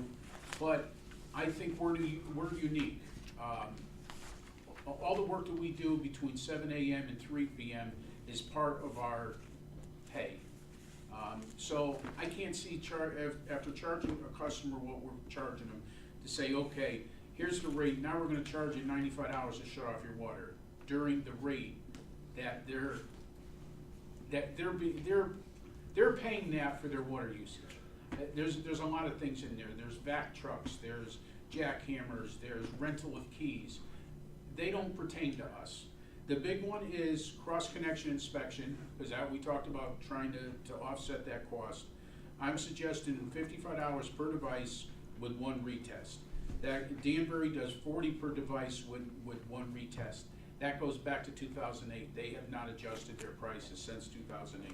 S5: but I think we're unique. All the work that we do between 7 a.m. and 3 p.m. is part of our pay. So I can't see, after charging a customer what we're charging them, to say, okay, here's the rate, now we're gonna charge you $95 to shut off your water, during the rate that they're paying that for their water usage. There's a lot of things in there. There's vac trucks, there's jackhammers, there's rental of keys. They don't pertain to us. The big one is cross-connection inspection, because that we talked about trying to offset that cost. I'm suggesting $55 per device with one retest. Danbury does 40 per device with one retest. That goes back to 2008. They have not adjusted their prices since 2008.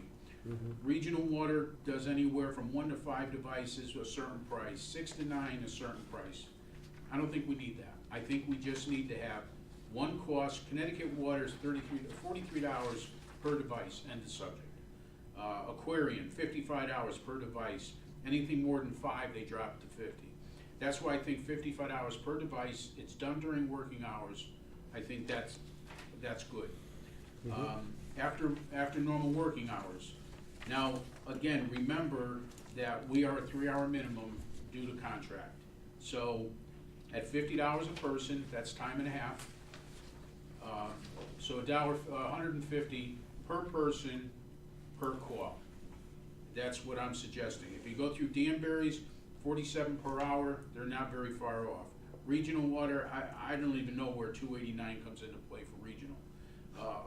S5: Regional Water does anywhere from 1 to 5 devices a certain price, 6 to 9 a certain price. I don't think we need that. I think we just need to have one cost. Connecticut Water is $43 per device, end of subject. Aquarian, $55 per device. Anything more than 5, they drop it to 50. That's why I think $55 per device. It's done during working hours. I think that's good. After normal working hours. Now, again, remember that we are a 3-hour minimum due to contract. So at $50 a person, that's time and a half. So $150 per person per call. That's what I'm suggesting. If you go through Danbury's, 47 per hour, they're not very far off. Regional Water, I don't even know where 289 comes into play for regional.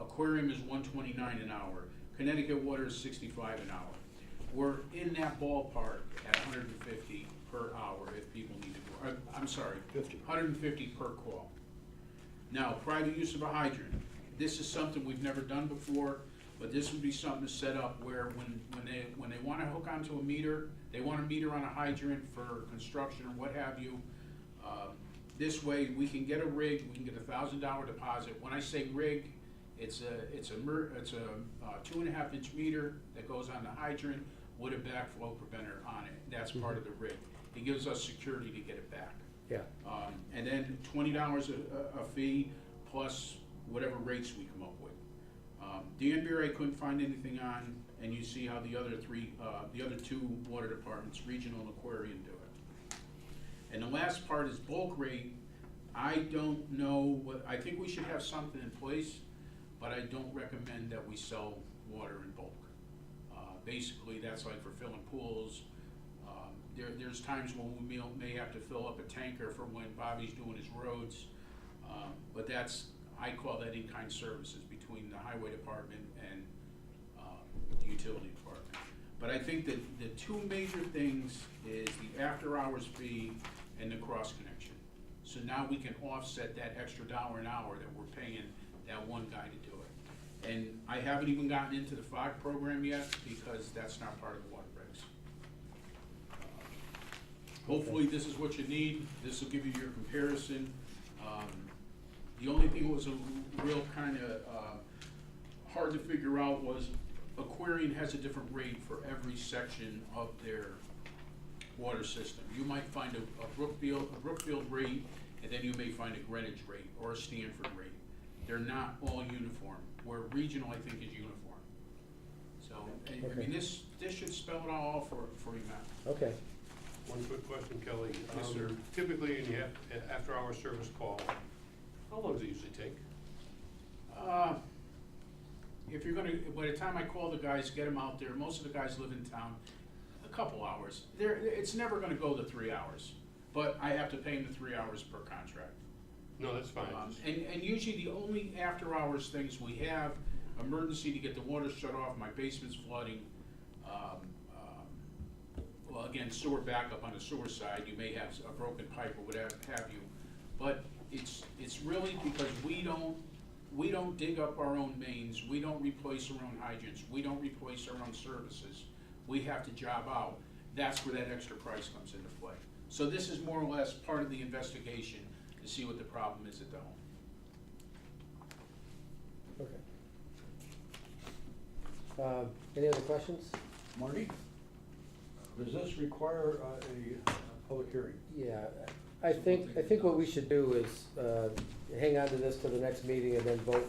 S5: Aquarium is 129 an hour. Connecticut Water is 65 an hour. We're in that ballpark at 150 per hour if people need to go. I'm sorry, 150 per call. Now, private use of a hydrant. This is something we've never done before, but this would be something to set up where when they want to hook onto a meter, they want a meter on a hydrant for construction or what have you. This way, we can get a rig. We can get a $1,000 deposit. When I say rig, it's a 2.5-inch meter that goes on the hydrant with a backflow preventer on it. That's part of the rig. It gives us security to get it back.
S1: Yeah.
S5: And then $20 a fee plus whatever rates we come up with. Danbury, I couldn't find anything on, and you see how the other two water departments, Regional and Aquarian, do it. And the last part is bulk rate. I don't know I think we should have something in place, but I don't recommend that we sell water in bulk. Basically, that's like for filling pools. There's times when we may have to fill up a tanker for when Bobby's doing his roads, but I call that in-kind services between the highway department and the utility department. But I think that the two major things is the after-hours fee and the cross-connection. So now we can offset that extra $1 an hour that we're paying that one guy to do it. And I haven't even gotten into the FOG program yet because that's not part of the water regs. Hopefully this is what you need. This will give you your comparison. The only thing that was a real kind of hard to figure out was Aquarian has a different rate for every section of their water system. You might find a Brookfield rate, and then you may find a Greenwich rate or a Stanford rate. They're not all uniform, where regional, I think, is uniform. So, I
S1: Okay.
S5: mean, this should spell it all out for you, Matt.
S1: Okay.
S7: One quick question, Kelly.
S5: Yes, sir.
S7: Typically, when you have after-hour service call, how long does it usually take?
S5: If you're gonna, by the time I call the guys, get them out there, most of the guys live in town, a couple hours. It's never gonna go to 3 hours, but I have to pay them the 3 hours per contract.
S7: No, that's fine.
S5: And usually the only after-hours things we have, emergency to get the water shut off, my basement's flooding. Well, again, sewer backup on the sewer side, you may have a broken pipe or whatever have you. But it's really because we don't dig up our own mains, we don't replace our own hydrants, we don't replace our own services. We have to job out. That's where that extra price comes into play. So this is more or less part of the investigation to see what the problem is at the home.
S1: Okay. Any other questions?
S4: Marty, does this require a public hearing?
S1: Yeah, I think what we should do is, hang on to this till the next meeting and then vote.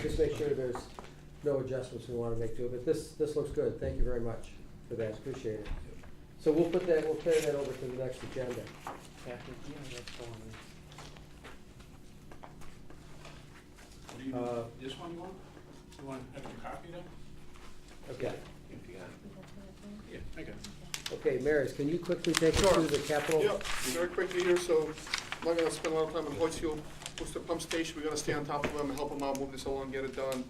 S1: Just make sure there's no adjustments we wanna make to it, but this looks good, thank you very much for that, appreciate it. So we'll carry that over to the next agenda.
S5: Do you, this one you want? You want to have a copy of that?
S1: Okay.
S5: Yeah, I got it.
S1: Okay, Maris, can you quickly take us
S10: Sure.
S1: through the capital?
S10: Yep, very quickly here, so I'm not gonna spend a lot of time on Hoytsfield Booster Pump Station, we're gonna stay on top of them and help them out, move this along, get it done.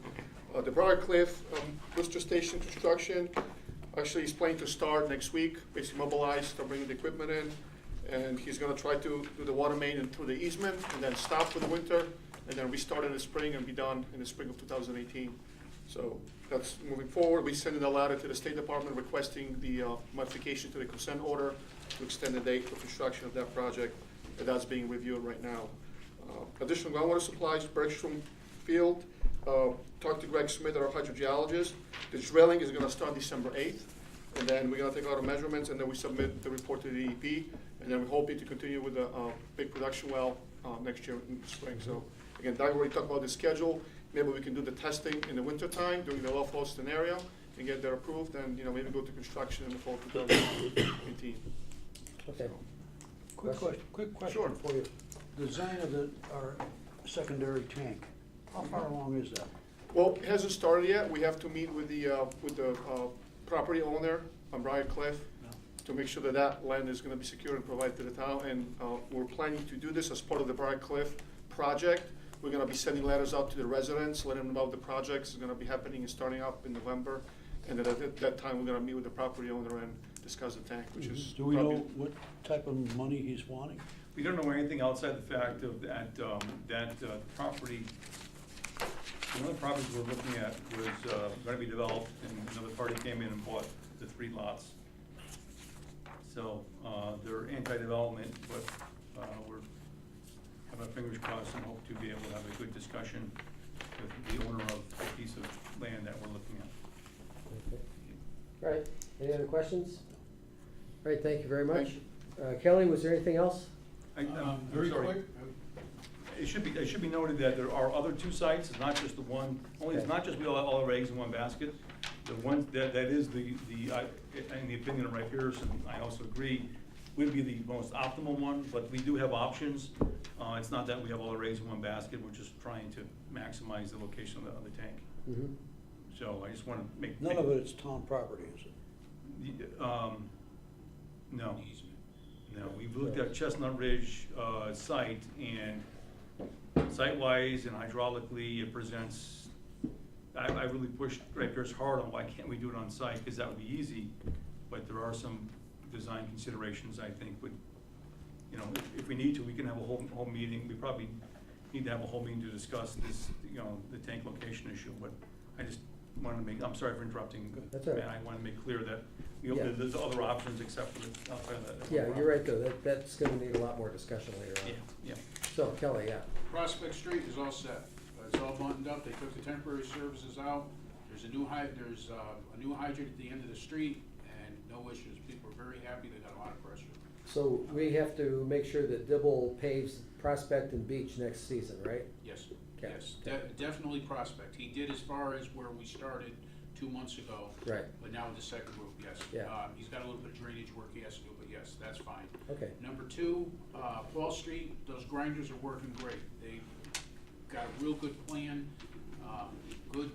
S10: The Briarcliff Booster Station construction, actually he's planning to start next week, basically mobilize, start bringing the equipment in, and he's gonna try to do the water main and through the easement, and then stop for the winter, and then restart in the spring and be done in the spring of 2018. So that's moving forward. We sent in a letter to the State Department requesting the modification to the consent order to extend the date for construction of that project, and that's being reviewed right now. Additional groundwater supplies, Bergstrom Field, talked to Greg Smith, our hydrogeologist. The drilling is gonna start December 8th, and then we're gonna take all the measurements, and then we submit the report to the DEP, and then we're hoping to continue with the big production well next year in the spring. So again, Doug already talked about the schedule. Maybe we can do the testing in the winter time during the low flow scenario and get that approved, and maybe go to construction in the fall 2018.
S1: Okay.
S4: Quick question
S10: Sure.
S4: for you. Design of our secondary tank, how far along is that?
S10: Well, it hasn't started yet. We have to meet with the property owner on Briarcliff to make sure that that land is gonna be secured and provided to the town, and we're planning to do this as part of the Briarcliff project. We're gonna be sending letters out to the residents, letting them know the project is gonna be happening and starting up in November. And then at that time, we're gonna meet with the property owner and discuss the tank, which is
S4: Do we know
S10: probably-
S4: what type of money he's wanting?
S8: We don't know anything outside the fact of that, property, one of the properties we're looking at was, gonna be developed, and another party came in and bought the 3 lots. So, they're anti-development, but, we're having our fingers crossed and hope to be able to have a good discussion with the owner of the piece of land that we're looking at.
S1: Okay. All right, any other questions? All right, thank you very much.
S10: Thank
S1: Kelly, was there anything else?
S5: Very
S8: sorry.
S5: quick.
S8: It should be noted that there are other 2 sites, it's not just the one, it's not just we all our eggs in one basket. The one, that is in the opinion of Ray Pearson, I also agree, would be the most optimal one, but we do have options. It's not that we have all our eggs in one basket, we're just trying to maximize the location of the tank.
S1: Mm-hmm.
S8: So I just wanna make.
S4: None of it is town property, is it?
S8: No. No, we've looked at Chestnut Ridge, site, and site-wise and hydraulically, it presents, I really pushed Ray Pierce hard on why can't we do it on site, because that would be easy, but there are some design considerations I think would, if we need to, we can have a whole meeting. We probably need to have a whole meeting to discuss this, the tank location issue, but I just wanted to make, I'm sorry for interrupting.
S1: That's all right.
S8: I want to make clear that
S1: Yeah.
S8: there's other options except for the, outside of that.
S1: Yeah, you're right, though, that's gonna need a lot more discussion later on.
S8: Yeah.
S1: So, Kelly, yeah.
S5: Prospect Street is all set. It's all buttoned up. They took the temporary services out. There's a new hydrant at the end of the street, and no issues. People are very happy, they got a lot of pressure.
S1: So we have to make sure that Dibble paves Prospect and Beach next season, right?
S5: Yes,
S1: Okay.
S5: yes, definitely Prospect. He did as far as where we started 2 months ago.
S1: Right.
S5: But now with the second group, yes.
S1: Yeah.
S5: He's got a little bit of drainage work he has to do, but yes, that's fine.
S1: Okay.
S5: Number two, Fall Street, those grinders are working great. They got a real good plan, good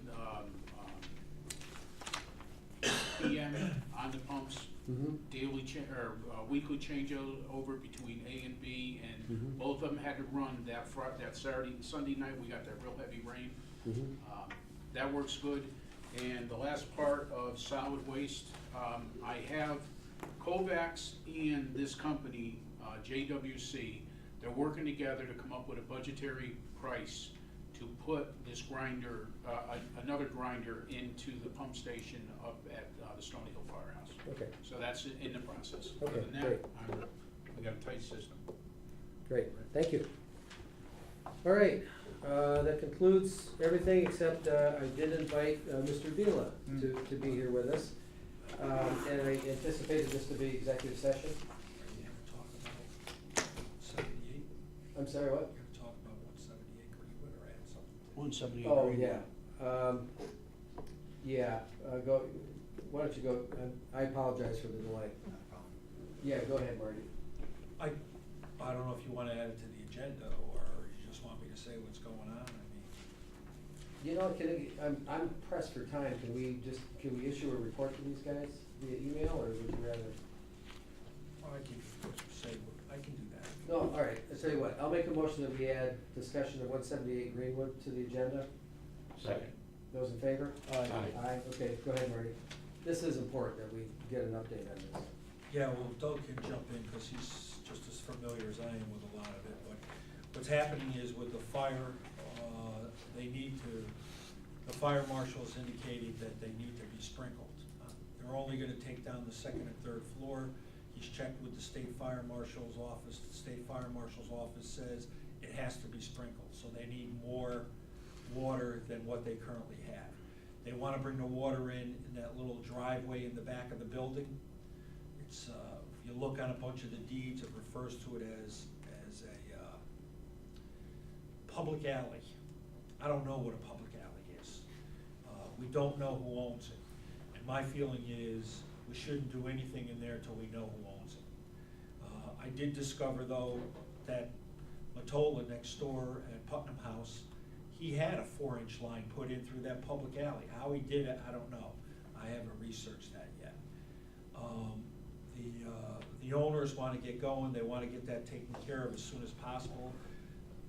S5: PM on the pumps,
S1: Mm-hmm.
S5: daily weekly changeover between A and B, and
S1: Mhm.
S5: both of them had to run that Saturday and Sunday night. We got that real heavy rain.
S1: Mm-hmm.
S5: That works good. And the last part of solid waste, I have Kovacs and this company, JWC, they're working together to come up with a budgetary price to put this grinder, another grinder into the pump station up at the Stony Hill Firehouse.
S1: Okay,
S5: So that's in the process.
S1: Okay,
S5: Other than
S1: great.
S5: that, we got a tight system.
S1: great, thank you. All right, that concludes everything except I did invite Mr. Vila to be here with us. And I anticipated this to be executive session.
S11: You ever talk about 78?
S1: I'm sorry, what?
S11: You ever talk about 178 Greenwood or add something?
S4: 178.
S1: Oh, yeah. Go, why don't you go, I apologize for the delay.
S11: Not a problem.
S1: Yeah, go ahead, Marty.
S11: I don't know if you wanna add it to the agenda, or you just want me to say what's going on, I mean.
S1: You know, I'm pressed for time, can we issue a report to these guys via email, or would you rather?
S11: I can say, I can do that.
S1: No, all right, I'll tell you what, I'll make a motion that we add discussion of 178 Greenwood to the agenda.
S6: Second.
S1: Those in favor?
S4: Aye.
S1: Aye, okay, go ahead, Marty. This is important that we get an update on this.
S11: Yeah, well, Doug can jump in, because he's just as familiar as I am with a lot of it, but what's happening is with the fire, the fire marshal's indicated that they need to be sprinkled. They're only gonna take down the second and third floor. He's checked with the state fire marshal's office. The state fire marshal's office says it has to be sprinkled, so they need more water than what they currently have. They wanna bring the water in that little driveway in the back of the building. It's, if you look on a bunch of the deeds, it refers to it as a public alley. I don't know what a public alley is. We don't know who owns it. And my feeling is, we shouldn't do anything in there till we know who owns it. I did discover, though, that Matola next door at Putnam House, he had a 4-inch line put in through that public alley. How he did it, I don't know. I haven't researched that yet. The owners wanna get going, they wanna get that taken care of as soon as possible.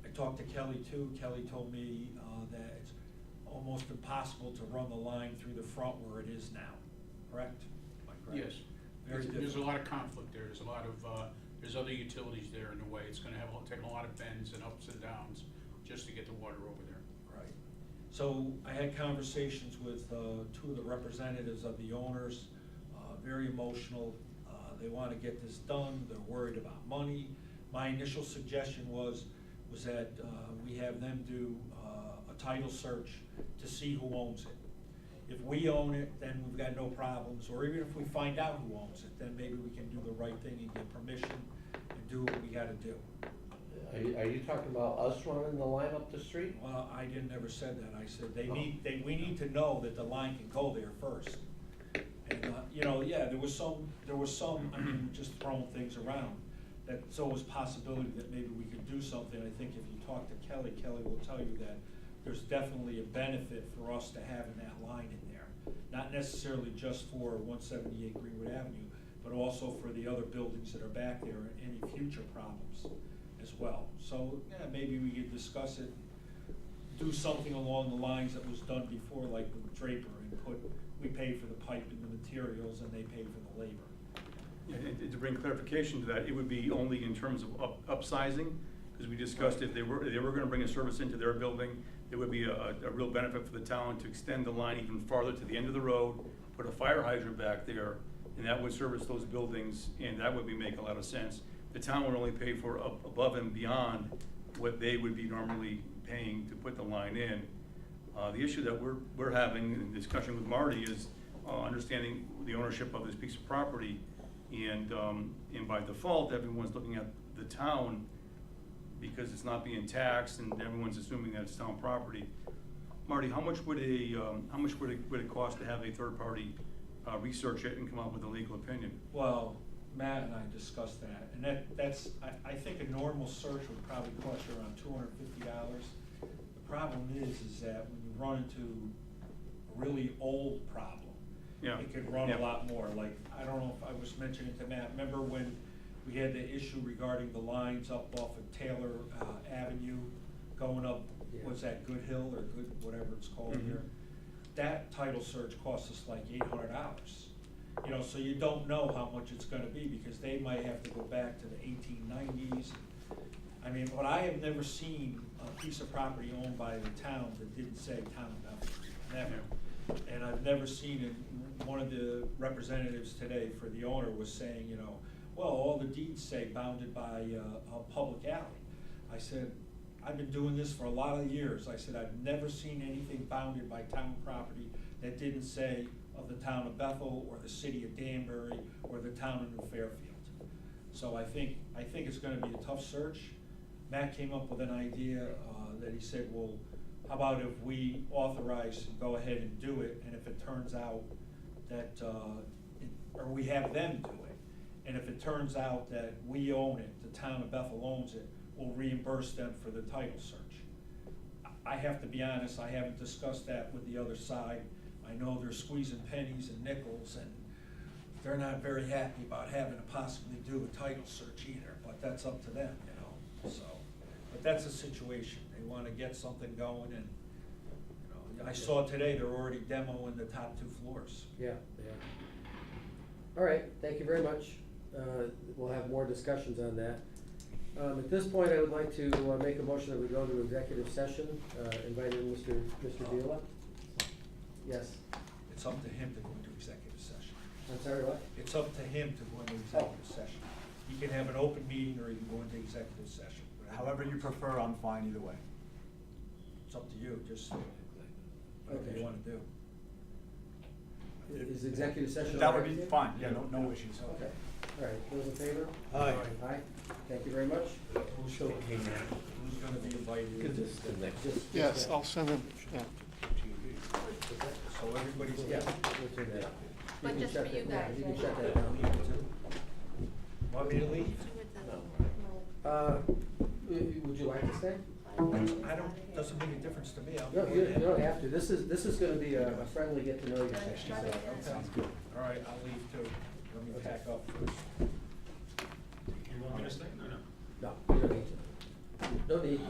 S11: I talked to Kelly too. Kelly told me that it's almost impossible to run the line through the front where it is now, correct? Am I correct?
S5: Yes.
S11: Very
S5: There's a
S11: difficult.
S5: lot of conflict there. There's a lot of, there's other utilities there in the way. It's gonna take a lot of bends and ups and downs just to get the water over there.
S11: Right. So I had conversations with 2 of the representatives of the owners, very emotional. They want to get this done. They're worried about money. My initial suggestion was that we have them do a title search to see who owns it. If we own it, then we've got no problems, or even if we find out who owns it, then maybe we can do the right thing and get permission and do what we gotta do.
S6: Are you talking about us running the line up the street?
S11: Well, I didn't never said that. I said we need to know that the line can go there first. And, you know, yeah, there was some, I mean, just throwing things around, that it's always a possibility that maybe we could do something. I think if you talk to Kelly, Kelly will tell you that there's definitely a benefit for us to having that line in there. Not necessarily just for 178 Greenwood Avenue, but also for the other buildings that are back there and any future problems as well. So, yeah, maybe we could discuss it, do something along the lines that was done before, like with Draper, and we pay for the pipe and the materials, and they pay for the labor.
S8: And to bring clarification to that, it would be only in terms of upsizing, because we discussed if they were gonna bring a service into their building, it would be a real benefit for the town to extend the line even farther to the end of the road, put a fire hydrant back there, and that would service those buildings, and that would make a lot of sense. The town would only pay for above and beyond what they would be normally paying to put the line in. The issue that we're having in discussion with Marty is understanding the ownership of this piece of property. And by default, everyone's looking at the town because it's not being taxed and everyone's assuming that it's town property. Marty, how much would it cost to have a third party research it and come up with a legal opinion?
S11: Well, Matt and I discussed that, and that's, I think a normal search would probably cost you around $250. The problem is that when you run into a really old problem,
S8: Yeah.
S11: it could run
S8: Yeah.
S11: a lot more. Like, I don't know if I was mentioning to Matt, remember when we had the issue regarding the lines up off of Taylor Avenue going up,
S1: Yeah.
S11: was that Good Hill or Good, whatever it's called
S8: Mhm.
S11: here? That title search cost us like $800. You know, so you don't know how much it's gonna be, because they might have to go back to the 1890s. I mean, but I have never seen a piece of property owned by the town that didn't say Town of Bethel, never. And I've never seen it. One of the representatives today for the owner was saying, you know, well, all the deeds say bounded by a public alley. I said, I've been doing this for a lot of years. I said, I've never seen anything bounded by town property that didn't say of the town of Bethel or the city of Danbury or the town of New Fairfield. So I think it's gonna be a tough search. Matt came up with an idea that he said, well, how about if we authorize and go ahead and do it, and if it turns out that, or we have them do it, and if it turns out that we own it, the town of Bethel owns it, we'll reimburse them for the title search. I have to be honest, I haven't discussed that with the other side. I know they're squeezing pennies and nickels, and they're not very happy about having to possibly do a title search either, but that's up to them, you know, so. But that's the situation. They wanna get something going, and, you know, I saw today they're already demoing the top 2 floors.
S1: Yeah, yeah. All right, thank you very much. We'll have more discussions on that. At this point, I would like to make a motion that we go into executive session, inviting Mr. Viola. Yes,
S11: It's up to him to go into executive session.
S1: I'm sorry, what?
S11: It's up to him to go into executive session. He can have an open meeting, or he can go into executive session.
S12: However you prefer, I'm fine either way.
S11: It's up to you, just whatever
S1: Okay.
S11: you wanna do.
S1: Is executive session?
S12: That
S1: all
S12: would
S1: right
S12: be
S1: with you?
S12: fine, yeah, no issues.
S1: Okay, all right, those in favor?
S4: Aye.
S1: Aye, thank you very much.
S11: Who's gonna be invited?
S6: Because this is the next.
S1: Just-
S10: Yes, I'll send them, yeah.
S11: So everybody's.
S1: Yeah, we'll turn that.
S2: But
S1: can
S2: just
S1: shut
S2: for you
S1: that- yeah,
S2: guys,
S1: You can
S2: right?
S1: shut that down.
S11: Want me to leave?
S1: Would you like to stay?
S11: I don't, doesn't make a difference to me. I'm
S1: No,
S11: going
S1: you
S11: in.
S1: don't have to. This is gonna be a friendly get to know you session, so.
S11: Okay. All right, I'll leave too. Let me pack up first.
S3: You want me to stay? No, no.
S1: No, you don't need to. No need.